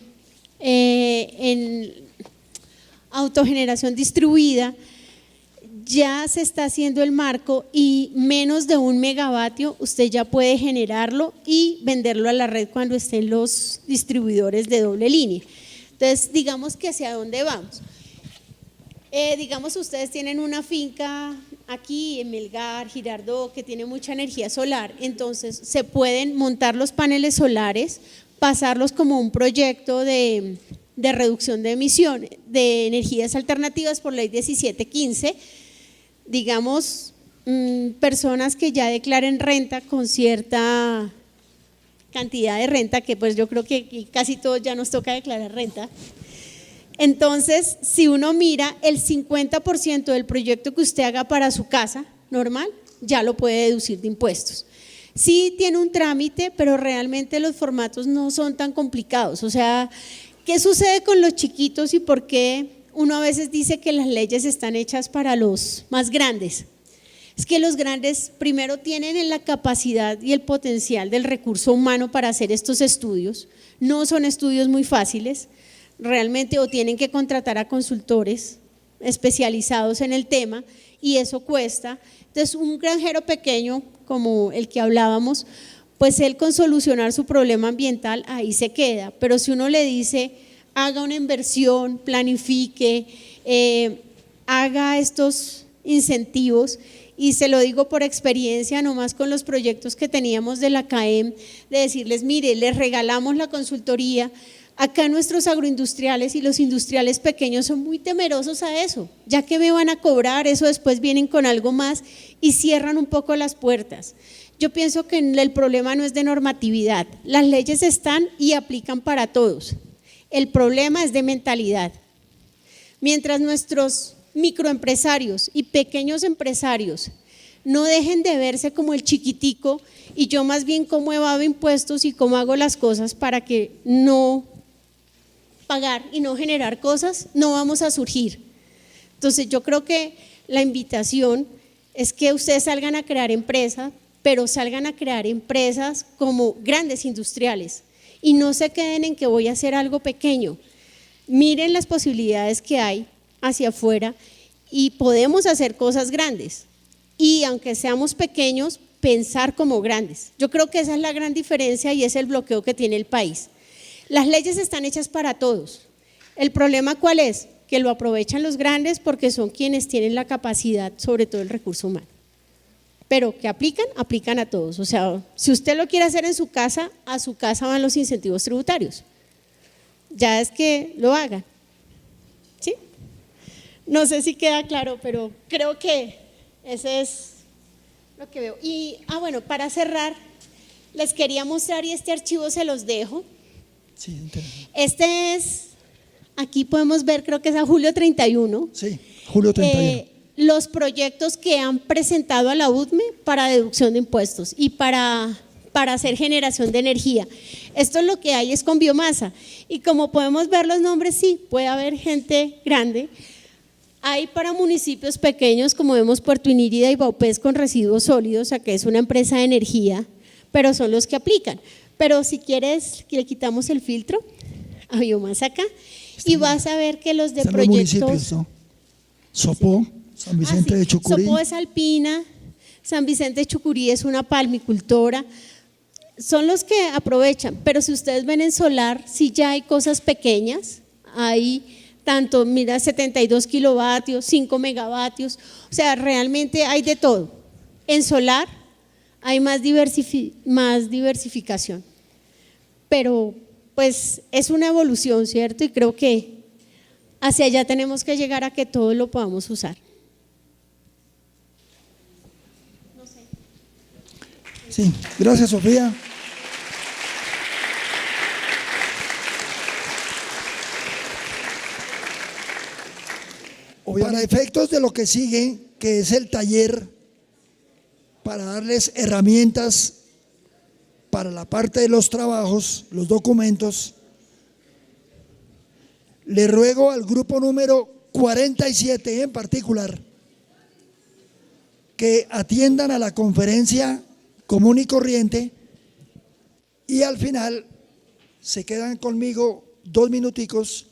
S2: en autogeneración distribuida, ya se está haciendo el marco y menos de 1 megavatio usted ya puede generarlo y venderlo a la red cuando estén los distribuidores de doble línea. Entonces digamos que hacia dónde vamos. Digamos ustedes tienen una finca aquí en Melgar, Girardot, que tiene mucha energía solar, entonces se pueden montar los paneles solares, pasarlos como un proyecto de reducción de emisiones de energías alternativas por ley 1715, digamos personas que ya declaren renta con cierta cantidad de renta, que pues yo creo que casi todos ya nos toca declarar renta. Entonces, si uno mira el 50% del proyecto que usted haga para su casa normal, ya lo puede deducir de impuestos. Sí tiene un trámite, pero realmente los formatos no son tan complicados, o sea, ¿Qué sucede con los chiquitos y por qué uno a veces dice que las leyes están hechas para los más grandes? Es que los grandes primero tienen la capacidad y el potencial del recurso humano para hacer estos estudios. No son estudios muy fáciles, realmente, o tienen que contratar a consultores especializados en el tema y eso cuesta. Entonces, un granjero pequeño como el que hablábamos, pues él con solucionar su problema ambiental ahí se queda, pero si uno le dice haga una inversión, planifique, haga estos incentivos, y se lo digo por experiencia, nomás con los proyectos que teníamos de la CAEM, de decirles, mire, les regalamos la consultoría. Acá nuestros agroindustriales y los industriales pequeños son muy temerosos a eso, ya que me van a cobrar, eso después vienen con algo más y cierran un poco las puertas. Yo pienso que el problema no es de normatividad, las leyes están y aplican para todos, el problema es de mentalidad. Mientras nuestros microempresarios y pequeños empresarios no dejen de verse como el chiquitico y yo más bien cómo evado impuestos y cómo hago las cosas para que no pagar y no generar cosas, no vamos a surgir. Entonces yo creo que la invitación es que ustedes salgan a crear empresas, pero salgan a crear empresas como grandes industriales y no se queden en que voy a hacer algo pequeño. Miren las posibilidades que hay hacia afuera y podemos hacer cosas grandes y aunque seamos pequeños, pensar como grandes. Yo creo que esa es la gran diferencia y es el bloqueo que tiene el país. Las leyes están hechas para todos. ¿El problema cuál es? Que lo aprovechan los grandes porque son quienes tienen la capacidad, sobre todo el recurso humano. Pero que aplican a todos. O sea, si usted lo quiere hacer en su casa, a su casa van los incentivos tributarios. Ya es que lo hagan. ¿Sí? No sé si queda claro, pero creo que ese es lo que veo. Y, bueno, para cerrar, les quería mostrar y este archivo se los dejo.
S1: Sí, interesante.
S2: Este es, aquí podemos ver, creo que es a julio 31.
S1: Sí, julio 31.
S2: Los proyectos que han presentado a la UTME para deducción de impuestos y para hacer generación de energía. Esto es lo que hay, es con biomasa. Y como podemos ver los nombres, sí, puede haber gente grande. Hay para municipios pequeños, como vemos Puerto Inírida y Baupés con residuos sólidos, o sea que es una empresa de energía, pero son los que aplican. Pero si quieres, le quitamos el filtro a biomasa acá y vas a ver que los de
S1: Están
S2: proyectos…
S1: los municipios, ¿no? Sopó, San Vicente de Chucurí.
S2: Sopó es alpina, San Vicente de Chucurí es una palmicultora, son los que aprovechan, pero si ustedes ven en solar, sí ya hay cosas pequeñas, hay tanto, mira, 72 kilovatios, 5 megavatios, o sea, realmente hay de todo. En solar hay más diversificación, pero pues es una evolución, ¿cierto? Y creo que hacia allá tenemos que llegar a que todo lo podamos usar.
S1: Sí, gracias, Sofía. Para efectos de lo que sigue, que es el taller, para darles herramientas para la parte de los trabajos, los documentos, le ruego al grupo número 47 en particular que atiendan a la conferencia común y corriente y al final se quedan conmigo 2 minuticos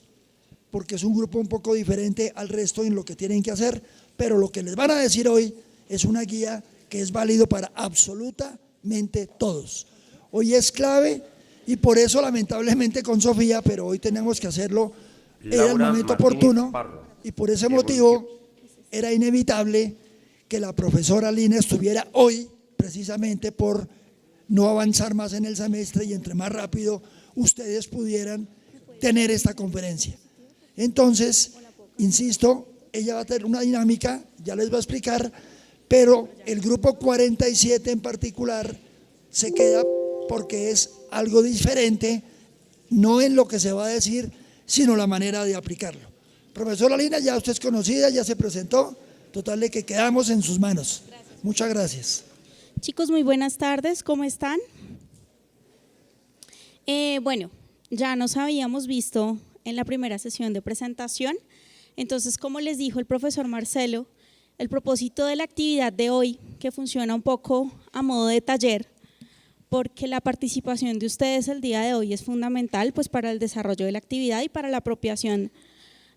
S1: porque es un grupo un poco diferente al resto en lo que tienen que hacer, pero lo que les van a decir hoy es una guía que es válido para absolutamente todos. Hoy es clave y por eso lamentablemente con Sofía, pero hoy tenemos que hacerlo, era el momento oportuno y por ese motivo era inevitable que la profesora Lina estuviera hoy precisamente por no avanzar más en el semestre y entre más rápido ustedes pudieran tener esta conferencia. Entonces, insisto, ella va a tener una dinámica, ya les va a explicar, pero el grupo 47 en particular se queda porque es algo diferente, no en lo que se va a decir, sino la manera de aplicarlo. Profesora Lina, ya usted es conocida, ya se presentó, total de que quedamos en sus manos. Gracias. Muchas gracias.
S5: Chicos, muy buenas tardes, ¿cómo están? Bueno, ya nos habíamos visto en la primera sesión de presentación. Entonces, como les dijo el profesor Marcelo, el propósito de la actividad de hoy, que funciona un poco a modo de taller, porque la participación de ustedes el día de hoy es fundamental pues para el desarrollo de la actividad y para la apropiación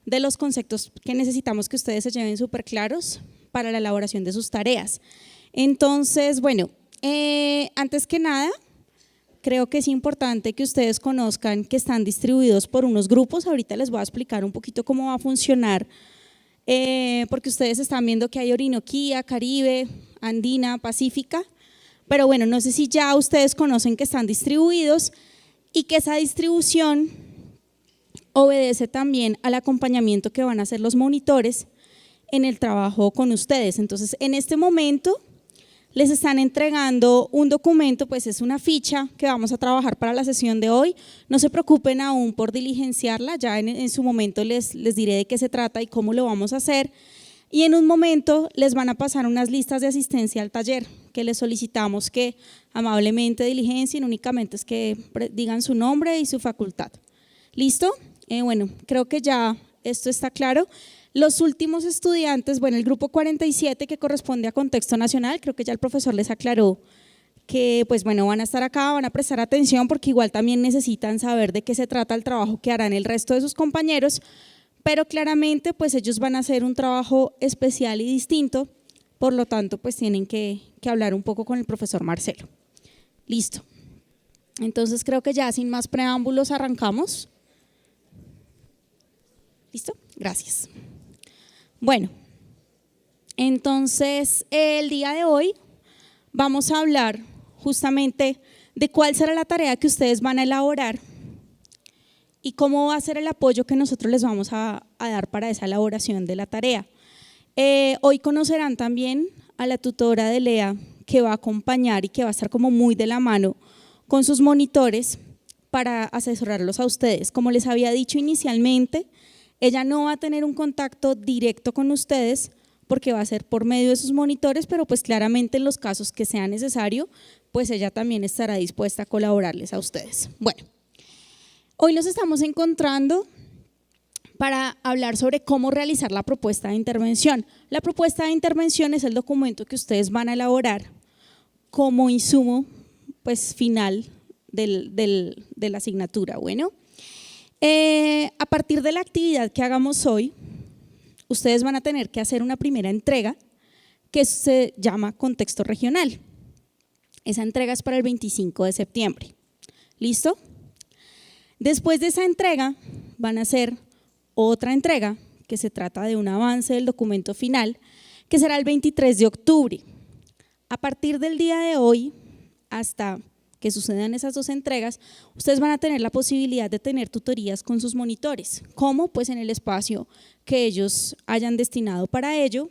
S5: de los conceptos que necesitamos que ustedes se lleven súper claros para la elaboración de sus tareas. Entonces, bueno, antes que nada, creo que es importante que ustedes conozcan que están distribuidos por unos grupos. Ahorita les voy a explicar un poquito cómo va a funcionar, porque ustedes están viendo que hay Orinoquía, Caribe, Andina, Pacífica. Pero bueno, no sé si ya ustedes conocen que están distribuidos y que esa distribución obedece también al acompañamiento que van a hacer los monitores en el trabajo con ustedes. Entonces, en este momento les están entregando un documento, pues es una ficha que vamos a trabajar para la sesión de hoy. No se preocupen aún por diligenciarla, ya en su momento les diré de qué se trata y cómo lo vamos a hacer. Y en un momento les van a pasar unas listas de asistencia al taller que les solicitamos que amablemente diligencien, únicamente es que digan su nombre y su facultad. ¿Listo? Bueno, creo que ya esto está claro. Los últimos estudiantes, bueno, el grupo 47 que corresponde a contexto nacional, creo que ya el profesor les aclaró que pues bueno, van a estar acá, van a prestar atención porque igual también necesitan saber de qué se trata el trabajo que harán el resto de sus compañeros, pero claramente pues ellos van a hacer un trabajo especial y distinto, por lo tanto pues tienen que hablar un poco con el profesor Marcelo. Listo. Entonces creo que ya sin más preámbulos arrancamos. ¿Listo? Gracias. Bueno, entonces el día de hoy vamos a hablar justamente de cuál será la tarea que ustedes van a elaborar y cómo va a ser el apoyo que nosotros les vamos a dar para esa elaboración de la tarea. Hoy conocerán también a la tutora de Lea que va a acompañar y que va a estar como muy de la mano con sus monitores para asesorarlos a ustedes. Como les había dicho inicialmente, ella no va a tener un contacto directo con ustedes porque va a ser por medio de sus monitores, pero pues claramente en los casos que sea necesario, pues ella también estará dispuesta a colaborarles a ustedes. Bueno, hoy nos estamos encontrando para hablar sobre cómo realizar la propuesta de intervención. La propuesta de intervención es el documento que ustedes van a elaborar como insumo pues, final de la asignatura. Bueno, a partir de la actividad que hagamos hoy, ustedes van a tener que hacer una primera entrega que se llama contexto regional. Esa entrega es para el 25 de septiembre. ¿Listo? Después de esa entrega van a hacer otra entrega que se trata de un avance del documento final que será el 23 de octubre. A partir del día de hoy hasta que sucedan esas dos entregas, ustedes van a tener la posibilidad de tener tutorías con sus monitores. ¿Cómo? Pues en el espacio que ellos hayan destinado para ello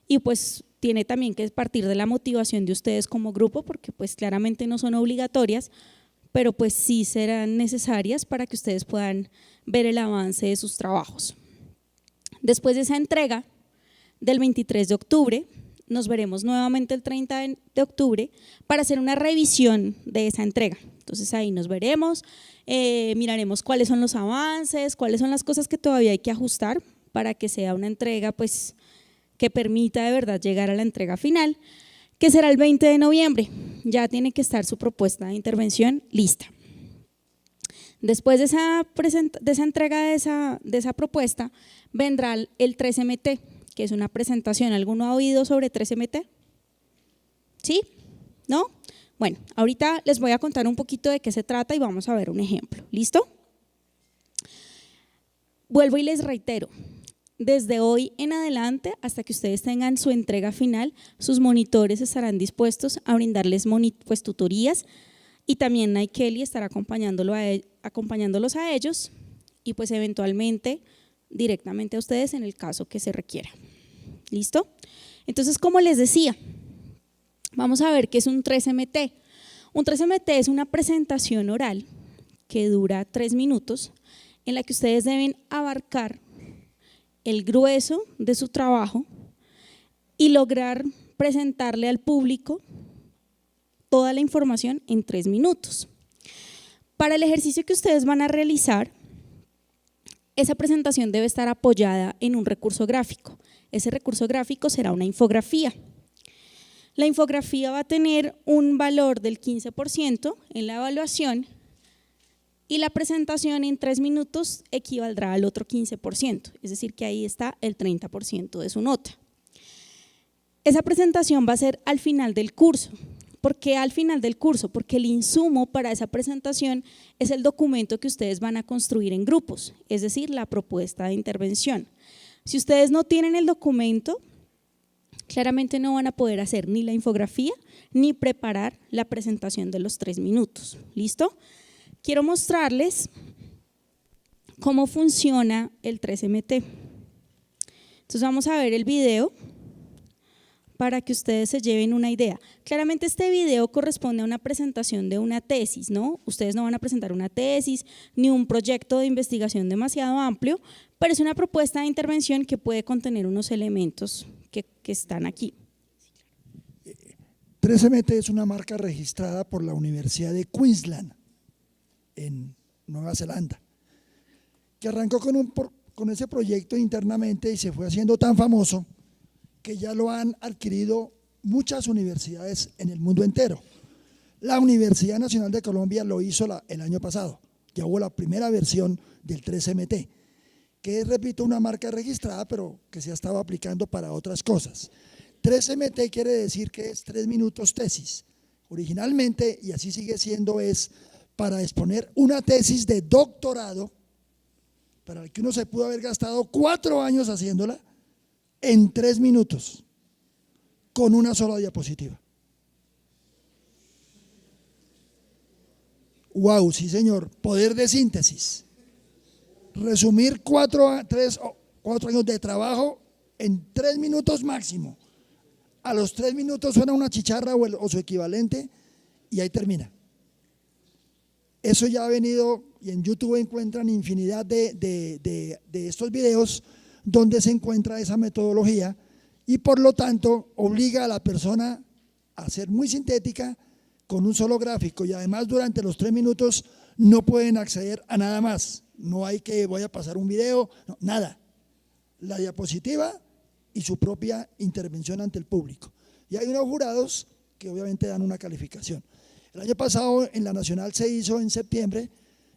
S5: y pues tiene también que partir de la motivación de ustedes como grupo porque pues claramente no son obligatorias, pero pues sí serán necesarias para que ustedes puedan ver el avance de sus trabajos. Después de esa entrega del 23 de octubre, nos veremos nuevamente el 30 de octubre para hacer una revisión de esa entrega. Entonces ahí nos veremos, miraremos cuáles son los avances, cuáles son las cosas que todavía hay que ajustar para que sea una entrega pues, que permita de verdad llegar a la entrega final, que será el 20 de noviembre. Ya tiene que estar su propuesta de intervención lista. Después de esa entrega de esa propuesta vendrá el 3MT, que es una presentación. ¿Alguno ha oído sobre 3MT? ¿Sí? ¿No? Bueno, ahorita les voy a contar un poquito de qué se trata y vamos a ver un ejemplo. ¿Listo? Vuelvo y les reitero, desde hoy en adelante, hasta que ustedes tengan su entrega final, sus monitores estarán dispuestos a brindarles pues, tutorías y también Naikeli estará acompañándolos a ellos y pues eventualmente directamente a ustedes en el caso que se requiera. ¿Listo? Entonces, como les decía, vamos a ver qué es un 3MT. Un 3MT es una presentación oral que dura 3 minutos en la que ustedes deben abarcar el grueso de su trabajo y lograr presentarle al público toda la información en 3 minutos. Para el ejercicio que ustedes van a realizar, esa presentación debe estar apoyada en un recurso gráfico. Ese recurso gráfico será una infografía. La infografía va a tener un valor del 15% en la evaluación y la presentación en 3 minutos equivaldrá al otro 15%, es decir que ahí está el 30% de su nota. Esa presentación va a ser al final del curso. ¿Por qué al final del curso? Porque el insumo para esa presentación es el documento que ustedes van a construir en grupos, es decir, la propuesta de intervención. Si ustedes no tienen el documento, claramente no van a poder hacer ni la infografía ni preparar la presentación de los 3 minutos. ¿Listo? Quiero mostrarles cómo funciona el 3MT. Entonces vamos a ver el video para que ustedes se lleven una idea. Claramente este video corresponde a una presentación de una tesis, ¿no? Ustedes no van a presentar una tesis ni un proyecto de investigación demasiado amplio, pero es una propuesta de intervención que puede contener unos elementos que están aquí.
S1: 3MT es una marca registrada por la Universidad de Queensland, en Nueva Zelanda, que arrancó con ese proyecto internamente y se fue haciendo tan famoso que ya lo han adquirido muchas universidades en el mundo entero. La Universidad Nacional de Colombia lo hizo el año pasado, ya hubo la primera versión del 3MT, que es, repito, una marca registrada, pero que se ha estado aplicando para otras cosas. 3MT quiere decir que es 3 minutos tesis. Originalmente, y así sigue siendo, es para exponer una tesis de doctorado, para el que uno se pudo haber gastado 4 años haciéndola, en 3 minutos, con una sola diapositiva. ¡Wow! Sí, señor, poder de síntesis. Resumir 4 años de trabajo en 3 minutos máximo. A los 3 minutos suena una chicharra o su equivalente y ahí termina. Eso ya ha venido, y en YouTube encuentran infinidad de estos videos donde se encuentra esa metodología y por lo tanto obliga a la persona a ser muy sintética con un solo gráfico y además durante los 3 minutos no pueden acceder a nada más. No hay que voy a pasar un video, no, nada. La diapositiva y su propia intervención ante el público. Y hay unos jurados que obviamente dan una calificación. El año pasado en la Nacional se hizo en septiembre,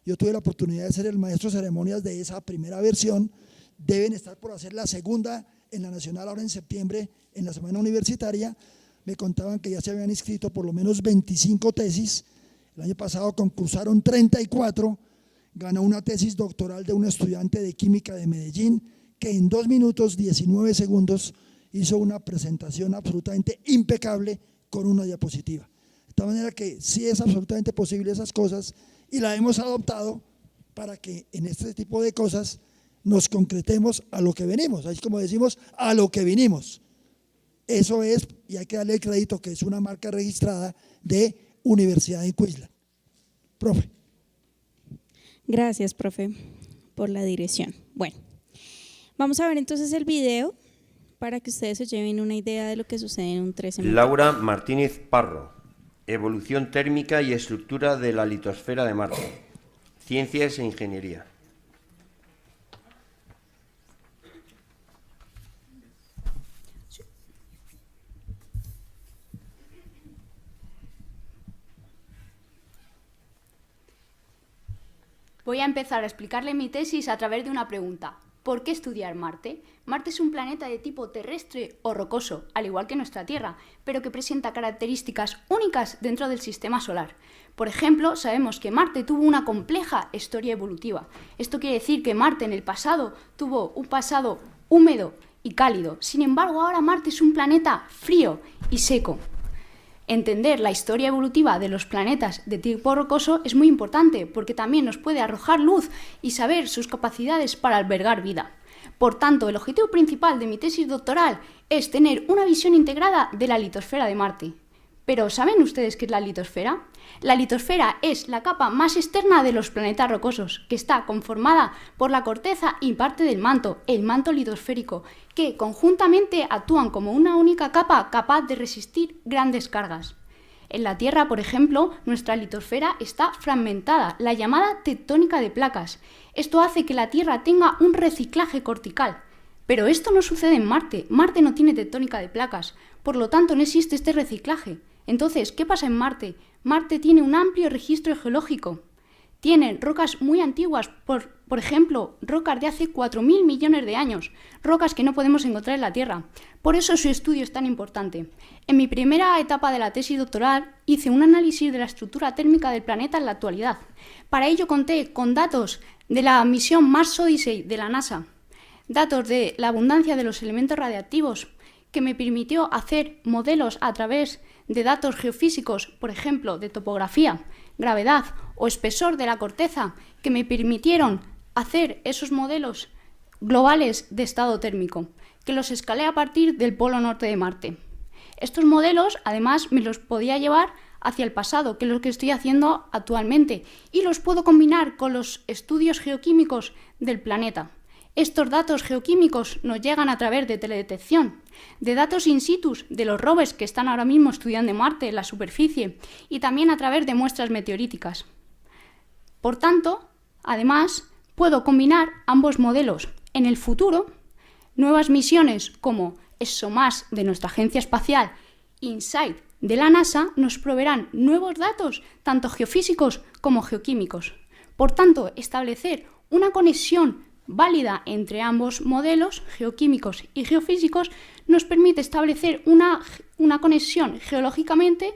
S1: yo tuve la oportunidad de ser el maestro de ceremonias de esa primera versión, deben estar por hacer la segunda en la Nacional ahora en septiembre, en la semana universitaria. Me contaban que ya se habían inscrito por lo menos 25 tesis, el año pasado concursaron 34, ganó una tesis doctoral de un estudiante de química de Medellín que en 2 minutos 19 segundos hizo una presentación absolutamente impecable con una diapositiva. De tal manera que sí es absolutamente posible esas cosas y la hemos adoptado para que en este tipo de cosas nos concretemos a lo que venimos, así como decimos, a lo que vinimos. Eso es, y hay que darle el crédito que es una marca registrada de Universidad de Queensland. Profe.
S5: Gracias, profe, por la dirección. Bueno, vamos a ver entonces el video para que ustedes se lleven una idea de lo que sucede en un 3MT.
S6: Laura Martínez Parro, Evolución térmica y estructura de la litosfera de Marte, Ciencias e Ingeniería.
S7: Voy a empezar a explicarle mi tesis a través de una pregunta. ¿Por qué estudiar Marte? Marte es un planeta de tipo terrestre o rocoso, al igual que nuestra Tierra, pero que presenta características únicas dentro del sistema solar. Por ejemplo, sabemos que Marte tuvo una compleja historia evolutiva. Esto quiere decir que Marte en el pasado tuvo un pasado húmedo y cálido. Sin embargo, ahora Marte es un planeta frío y seco. Entender la historia evolutiva de los planetas de tipo rocoso es muy importante porque también nos puede arrojar luz y saber sus capacidades para albergar vida. Por tanto, el objetivo principal de mi tesis doctoral es tener una visión integrada de la litosfera de Marte. Pero, ¿saben ustedes qué es la litosfera? La litosfera es la capa más externa de los planetas rocosos, que está conformada por la corteza y parte del manto, el manto litosférico, que conjuntamente actúan como una única capa capaz de resistir grandes cargas. En la Tierra, por ejemplo, nuestra litosfera está fragmentada, la llamada tectónica de placas. Esto hace que la Tierra tenga un reciclaje cortical. Pero esto no sucede en Marte. Marte no tiene tectónica de placas, por lo tanto no existe este reciclaje. Entonces, ¿qué pasa en Marte? Marte tiene un amplio registro geológico. Tiene rocas muy antiguas, por ejemplo, rocas de hace 4.000 millones de años, rocas que no podemos encontrar en la Tierra. Por eso su estudio es tan importante. En mi primera etapa de la tesis doctoral hice un análisis de la estructura térmica del planeta en la actualidad. Para ello conté con datos de la misión Mars Odyssey de la NASA, datos de la abundancia de los elementos radiactivos, que me permitió hacer modelos a través de datos geofísicos, por ejemplo, de topografía, gravedad o espesor de la corteza, que me permitieron hacer esos modelos globales de estado térmico, que los escalé a partir del polo norte de Marte. Estos modelos, además, me los podía llevar hacia el pasado, que es lo que estoy haciendo actualmente, y los puedo combinar con los estudios geoquímicos del planeta. Estos datos geoquímicos nos llegan a través de teledetección, de datos in situ de los rovers que están ahora mismo estudiando Marte en la superficie y también a través de muestras meteoríticas. Por tanto, además, puedo combinar ambos modelos. En el futuro, nuevas misiones como ExoMars de nuestra agencia espacial, InSight de la NASA, nos proveerán nuevos datos, tanto geofísicos como geoquímicos. Por tanto, establecer una conexión válida entre ambos modelos geoquímicos y geofísicos nos permite establecer una conexión geológicamente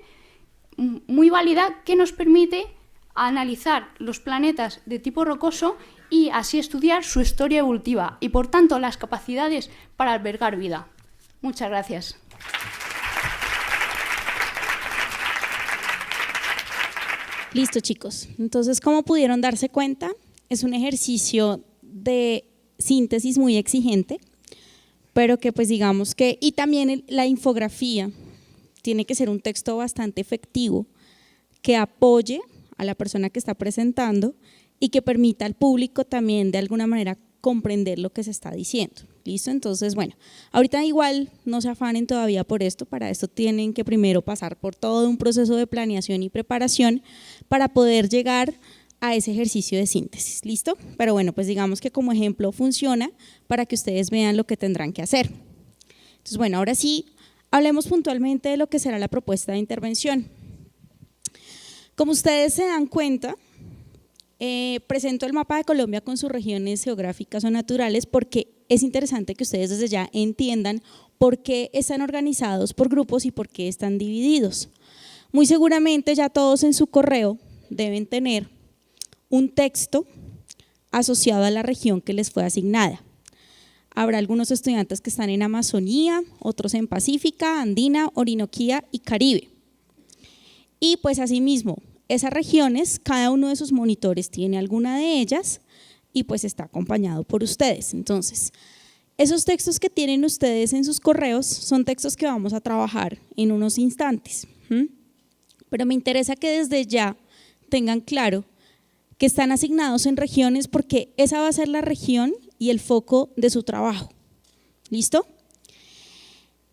S7: muy válida que nos permite analizar los planetas de tipo rocoso y así estudiar su historia evolutiva y, por tanto, las capacidades para albergar vida. Muchas gracias.
S5: Listo, chicos. Entonces, como pudieron darse cuenta, es un ejercicio de síntesis muy exigente, pero que pues digamos que, y también la infografía tiene que ser un texto bastante efectivo que apoye a la persona que está presentando y que permita al público también de alguna manera comprender lo que se está diciendo. ¿Listo? Entonces, bueno, ahorita igual no se afanen todavía por esto, para esto tienen que primero pasar por todo un proceso de planeación y preparación para poder llegar a ese ejercicio de síntesis, ¿listo? Pero bueno, pues digamos que como ejemplo funciona para que ustedes vean lo que tendrán que hacer. Entonces, bueno, ahora sí, hablemos puntualmente de lo que será la propuesta de intervención. Como ustedes se dan cuenta, presento el mapa de Colombia con sus regiones geográficas o naturales porque es interesante que ustedes desde ya entiendan por qué están organizados por grupos y por qué están divididos. Muy seguramente ya todos en su correo deben tener un texto asociado a la región que les fue asignada. Habrá algunos estudiantes que están en Amazonía, otros en Pacífica, Andina, Orinoquía y Caribe. Y pues asimismo, esas regiones, cada uno de sus monitores tiene alguna de ellas y pues está acompañado por ustedes. Entonces, esos textos que tienen ustedes en sus correos son textos que vamos a trabajar en unos instantes. Pero me interesa que desde ya tengan claro que están asignados en regiones porque esa va a ser la región y el foco de su trabajo. ¿Listo?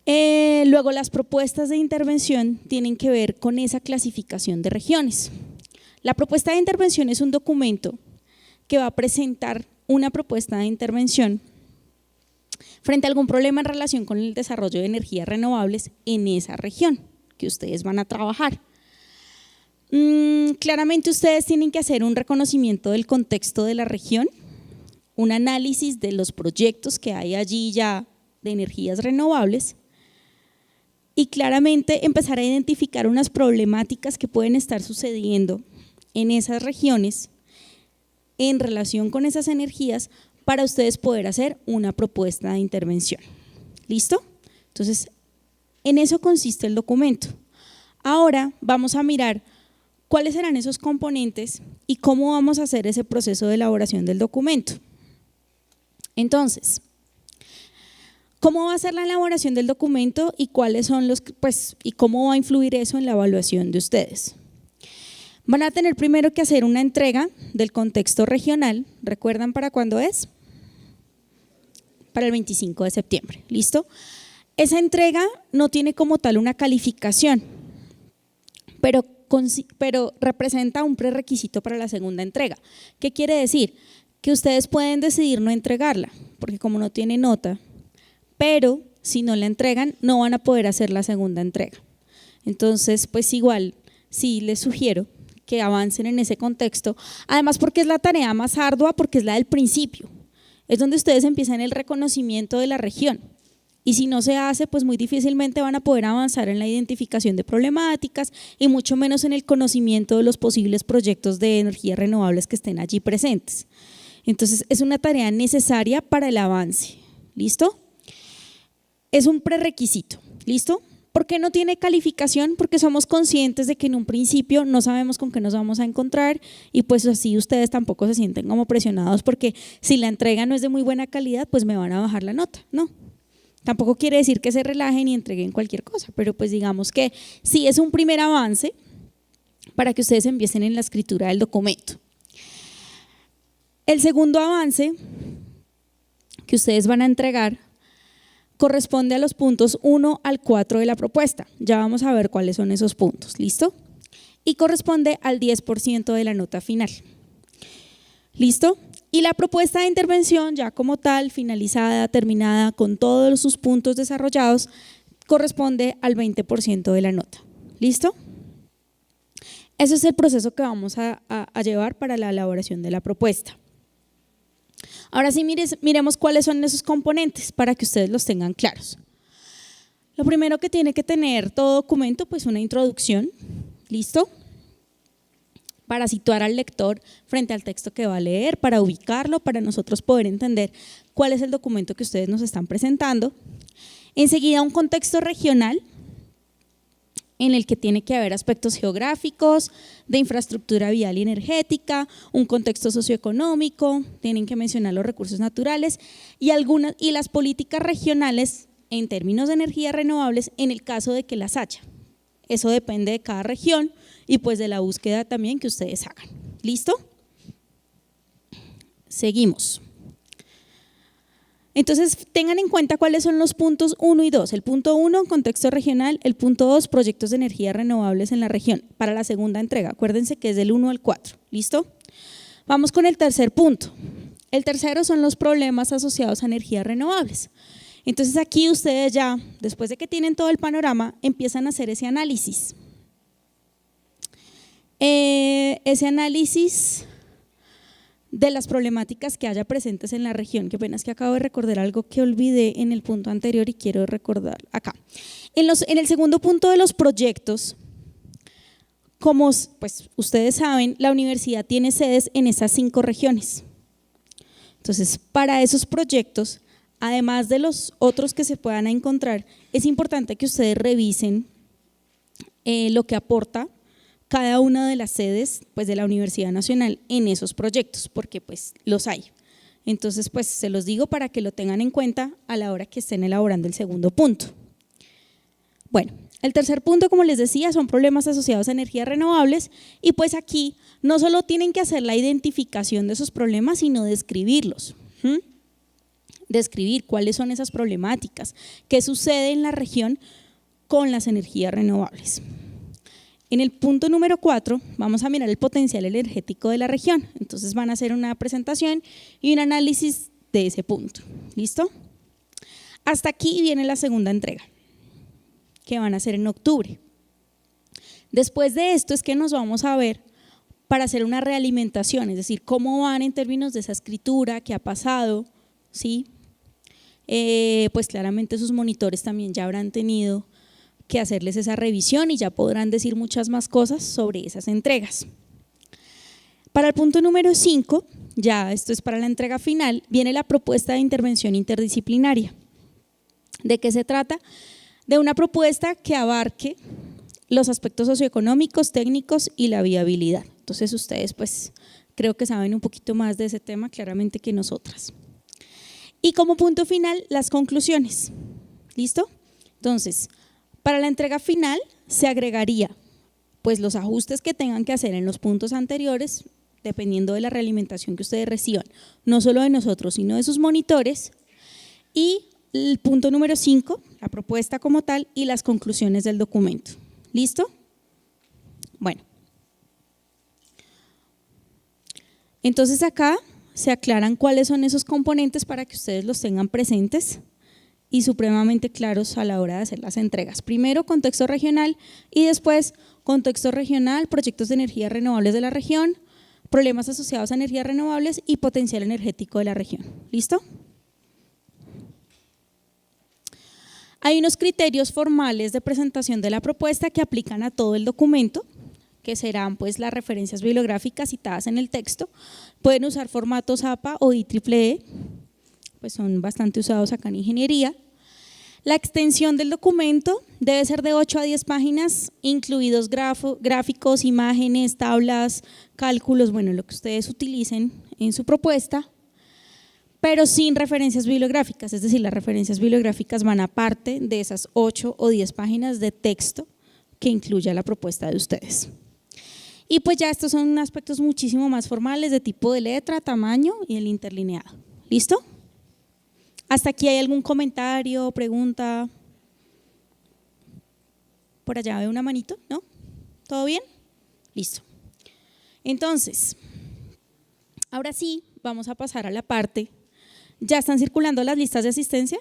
S5: Luego las propuestas de intervención tienen que ver con esa clasificación de regiones. La propuesta de intervención es un documento que va a presentar una propuesta de intervención frente a algún problema en relación con el desarrollo de energías renovables en esa región que ustedes van a trabajar. Claramente ustedes tienen que hacer un reconocimiento del contexto de la región, un análisis de los proyectos que hay allí ya de energías renovables y claramente empezar a identificar unas problemáticas que pueden estar sucediendo en esas regiones en relación con esas energías para ustedes poder hacer una propuesta de intervención. ¿Listo? Entonces, en eso consiste el documento. Ahora vamos a mirar cuáles serán esos componentes y cómo vamos a hacer ese proceso de elaboración del documento. Entonces, ¿cómo va a ser la elaboración del documento y cuáles son y cómo va a influir eso en la evaluación de ustedes? Van a tener primero que hacer una entrega del contexto regional. ¿Recuerdan para cuándo es? Para el 25 de septiembre. ¿Listo? Esa entrega no tiene como tal una calificación, pero representa un prerequisito para la segunda entrega. ¿Qué quiere decir? Que ustedes pueden decidir no entregarla, porque como no tiene nota, pero si no la entregan no van a poder hacer la segunda entrega. Entonces, pues igual, sí les sugiero que avancen en ese contexto, además porque es la tarea más ardua, porque es la del principio, es donde ustedes empiezan el reconocimiento de la región. Y si no se hace, pues muy difícilmente van a poder avanzar en la identificación de problemáticas y mucho menos en el conocimiento de los posibles proyectos de energías renovables que estén allí presentes. Entonces, es una tarea necesaria para el avance. ¿Listo? Es un prerequisito. ¿Listo? ¿Por qué no tiene calificación? Porque somos conscientes de que en un principio no sabemos con qué nos vamos a encontrar y pues así ustedes tampoco se sienten como presionados porque si la entrega no es de muy buena calidad, pues me van a bajar la nota. No. Tampoco quiere decir que se relajen y entreguen cualquier cosa, pero pues digamos que sí es un primer avance para que ustedes empiecen en la escritura del documento. El segundo avance que ustedes van a entregar corresponde a los puntos 1 al 4 de la propuesta. Ya vamos a ver cuáles son esos puntos, ¿listo? Y corresponde al 10% de la nota final. ¿Listo? Y la propuesta de intervención ya como tal, finalizada, terminada, con todos sus puntos desarrollados, corresponde al 20% de la nota. ¿Listo? Ese es el proceso que vamos a llevar para la elaboración de la propuesta. Ahora sí miremos cuáles son esos componentes para que ustedes los tengan claros. Lo primero que tiene que tener todo documento, pues una introducción, ¿listo? Para situar al lector frente al texto que va a leer, para ubicarlo, para nosotros poder entender cuál es el documento que ustedes nos están presentando. Enseguida un contexto regional en el que tiene que haber aspectos geográficos, de infraestructura vial y energética, un contexto socioeconómico, tienen que mencionar los recursos naturales y las políticas regionales en términos de energías renovables en el caso de que las haya. Eso depende de cada región y pues de la búsqueda también que ustedes hagan. ¿Listo? Seguimos. Entonces, tengan en cuenta cuáles son los puntos 1 y 2. El punto 1, contexto regional. El punto 2, proyectos de energías renovables en la región. Para la segunda entrega, acuérdense que es del 1 al 4. ¿Listo? Vamos con el tercer punto. El tercero son los problemas asociados a energías renovables. Entonces, aquí ustedes ya, después de que tienen todo el panorama, empiezan a hacer ese análisis. Ese análisis de las problemáticas que haya presentes en la región. Qué pena, es que acabo de recordar algo que olvidé en el punto anterior y quiero recordar acá. En el segundo punto de los proyectos, como pues, ustedes saben, la universidad tiene sedes en esas 5 regiones. Entonces, para esos proyectos, además de los otros que se puedan encontrar, es importante que ustedes revisen lo que aporta cada una de las sedes pues, de la Universidad Nacional en esos proyectos, porque pues los hay. Entonces, pues se los digo para que lo tengan en cuenta a la hora que estén elaborando el segundo punto. Bueno, el tercer punto, como les decía, son problemas asociados a energías renovables y pues aquí no solo tienen que hacer la identificación de esos problemas, sino describirlos. Describir cuáles son esas problemáticas, qué sucede en la región con las energías renovables. En el punto número 4 vamos a mirar el potencial energético de la región. Entonces van a hacer una presentación y un análisis de ese punto. ¿Listo? Hasta aquí viene la segunda entrega, que van a hacer en octubre. Después de esto es que nos vamos a ver para hacer una realimentación, es decir, cómo van en términos de esa escritura, qué ha pasado, ¿sí? Pues claramente sus monitores también ya habrán tenido que hacerles esa revisión y ya podrán decir muchas más cosas sobre esas entregas. Para el punto número 5, ya esto es para la entrega final, viene la propuesta de intervención interdisciplinaria. ¿De qué se trata? De una propuesta que abarque los aspectos socioeconómicos, técnicos y la viabilidad. Entonces ustedes pues creo que saben un poquito más de ese tema claramente que nosotras. Y como punto final, las conclusiones. ¿Listo? Entonces, para la entrega final se agregaría pues los ajustes que tengan que hacer en los puntos anteriores, dependiendo de la realimentación que ustedes reciban, no solo de nosotros, sino de sus monitores, y el punto número 5, la propuesta como tal y las conclusiones del documento. ¿Listo? Bueno. Entonces acá se aclaran cuáles son esos componentes para que ustedes los tengan presentes y supremamente claros a la hora de hacer las entregas. Primero, contexto regional y después, contexto regional, proyectos de energías renovables de la región, problemas asociados a energías renovables y potencial energético de la región. ¿Listo? Hay unos criterios formales de presentación de la propuesta que aplican a todo el documento, que serán pues las referencias bibliográficas citadas en el texto. Pueden usar formatos APA o IEEE, pues son bastante usados acá en ingeniería. La extensión del documento debe ser de 8 a 10 páginas, incluidos gráficos, imágenes, tablas, cálculos, bueno, lo que ustedes utilicen en su propuesta, pero sin referencias bibliográficas, es decir, las referencias bibliográficas van aparte de esas 8 o 10 páginas de texto que incluya la propuesta de ustedes. Y pues ya estos son aspectos muchísimo más formales de tipo de letra, tamaño y el interlineado. ¿Listo? ¿Hasta aquí hay algún comentario, pregunta? Por allá veo una manito, ¿no? ¿Todo bien? Listo. Entonces, ahora sí, vamos a pasar a la parte. ¿Ya están circulando las listas de asistencia?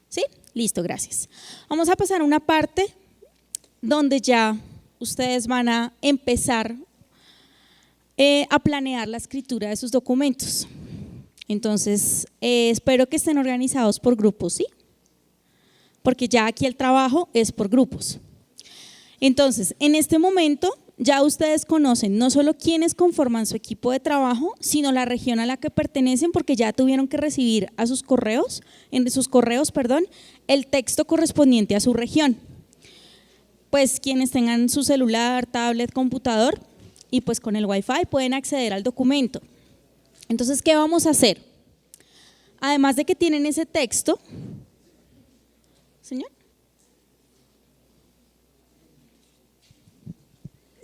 S5: ¿Sí? Listo, gracias. Vamos a pasar a una parte donde ya ustedes van a empezar a planear la escritura de sus documentos. Entonces, espero que estén organizados por grupos, ¿sí? Porque ya aquí el trabajo es por grupos. Entonces, en este momento ya ustedes conocen no solo quiénes conforman su equipo de trabajo, sino la región a la que pertenecen, porque ya tuvieron que recibir a sus correos, el texto correspondiente a su región. Pues quienes tengan su celular, tablet, computador y pues con el Wi-Fi pueden acceder al documento. Entonces, ¿qué vamos a hacer? Además de que tienen ese texto, señor.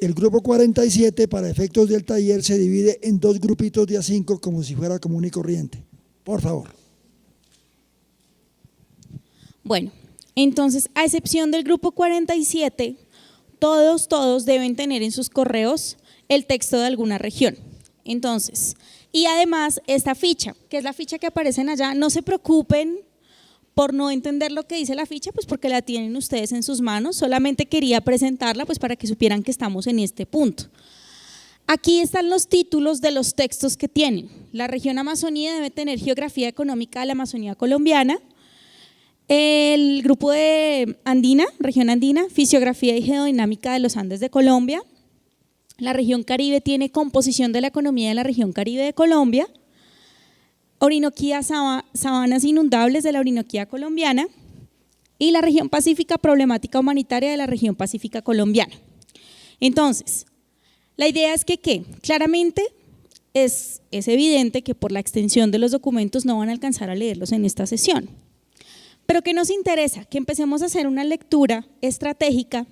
S1: El grupo 47 para efectos del taller se divide en 2 grupitos de A5 como si fuera común y corriente. Por favor.
S5: Bueno, entonces, a excepción del grupo 47, todos deben tener en sus correos el texto de alguna región. Entonces, y además esta ficha, que es la ficha que aparecen allá, no se preocupen por no entender lo que dice la ficha, pues porque la tienen ustedes en sus manos, solamente quería presentarla pues para que supieran que estamos en este punto. Aquí están los títulos de los textos que tienen. La región Amazonía debe tener geografía económica de la Amazonía colombiana. El grupo de Andina, región andina, fisiografía y geodinámica de los Andes de Colombia. La región Caribe tiene composición de la economía de la región Caribe de Colombia. Orinoquía, sabanas inundables de la Orinoquía colombiana. Y la región Pacífica, problemática humanitaria de la región Pacífica colombiana. Entonces, la idea es que claramente es evidente que por la extensión de los documentos no van a alcanzar a leerlos en esta sesión. Pero ¿qué nos interesa? Que empecemos a hacer una lectura estratégica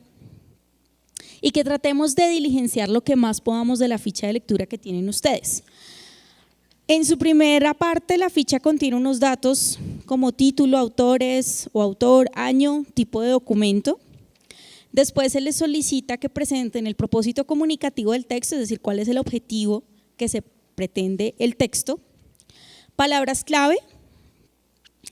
S5: y que tratemos de diligenciar lo que más podamos de la ficha de lectura que tienen ustedes. En su primera parte, la ficha contiene unos datos como título, autores o autor, año, tipo de documento. Después se les solicita que presenten el propósito comunicativo del texto, es decir, cuál es el objetivo que se pretende el texto. Palabras clave.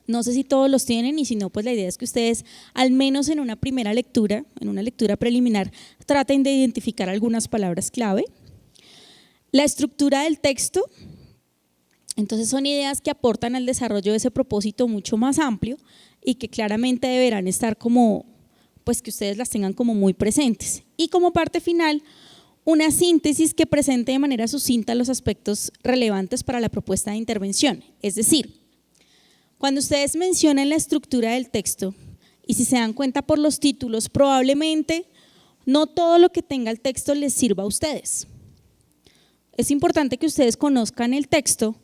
S5: No sé si todos los tienen y si no, pues la idea es que ustedes, al menos en una primera lectura, en una lectura preliminar, traten de identificar algunas palabras clave. La estructura del texto, entonces son ideas que aportan al desarrollo de ese propósito mucho más amplio y que claramente deberán estar como, pues que ustedes las tengan como muy presentes. Y como parte final, una síntesis que presente de manera sucinta los aspectos relevantes para la propuesta de intervención, es decir, cuando ustedes mencionen la estructura del texto y si se dan cuenta por los títulos, probablemente no todo lo que tenga el texto les sirva a ustedes. Es importante que ustedes conozcan el texto,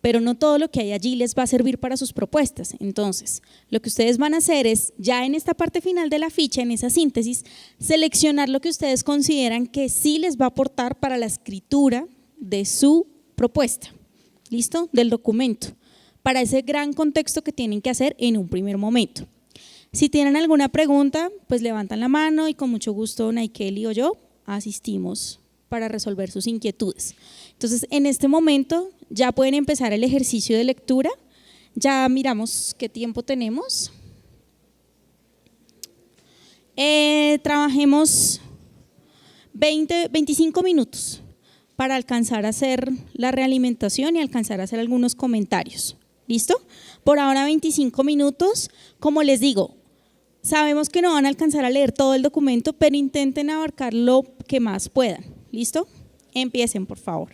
S5: pero no todo lo que hay allí les va a servir para sus propuestas. Entonces, lo que ustedes van a hacer es, ya en esta parte final de la ficha, en esa síntesis, seleccionar lo que ustedes consideran que sí les va a aportar para la escritura de su propuesta, ¿listo? Del documento, para ese gran contexto que tienen que hacer en un primer momento. Si tienen alguna pregunta, pues levantan la mano y con mucho gusto Naikeli o yo asistimos para resolver sus inquietudes. Entonces, en este momento ya pueden empezar el ejercicio de lectura. Ya miramos qué tiempo tenemos. Trabajemos 25 minutos para alcanzar a hacer la realimentación y alcanzar a hacer algunos comentarios. ¿Listo? Por ahora 25 minutos. Como les digo, sabemos que no van a alcanzar a leer todo el documento, pero intenten abarcar lo que más puedan. ¿Listo? Empiecen, por favor.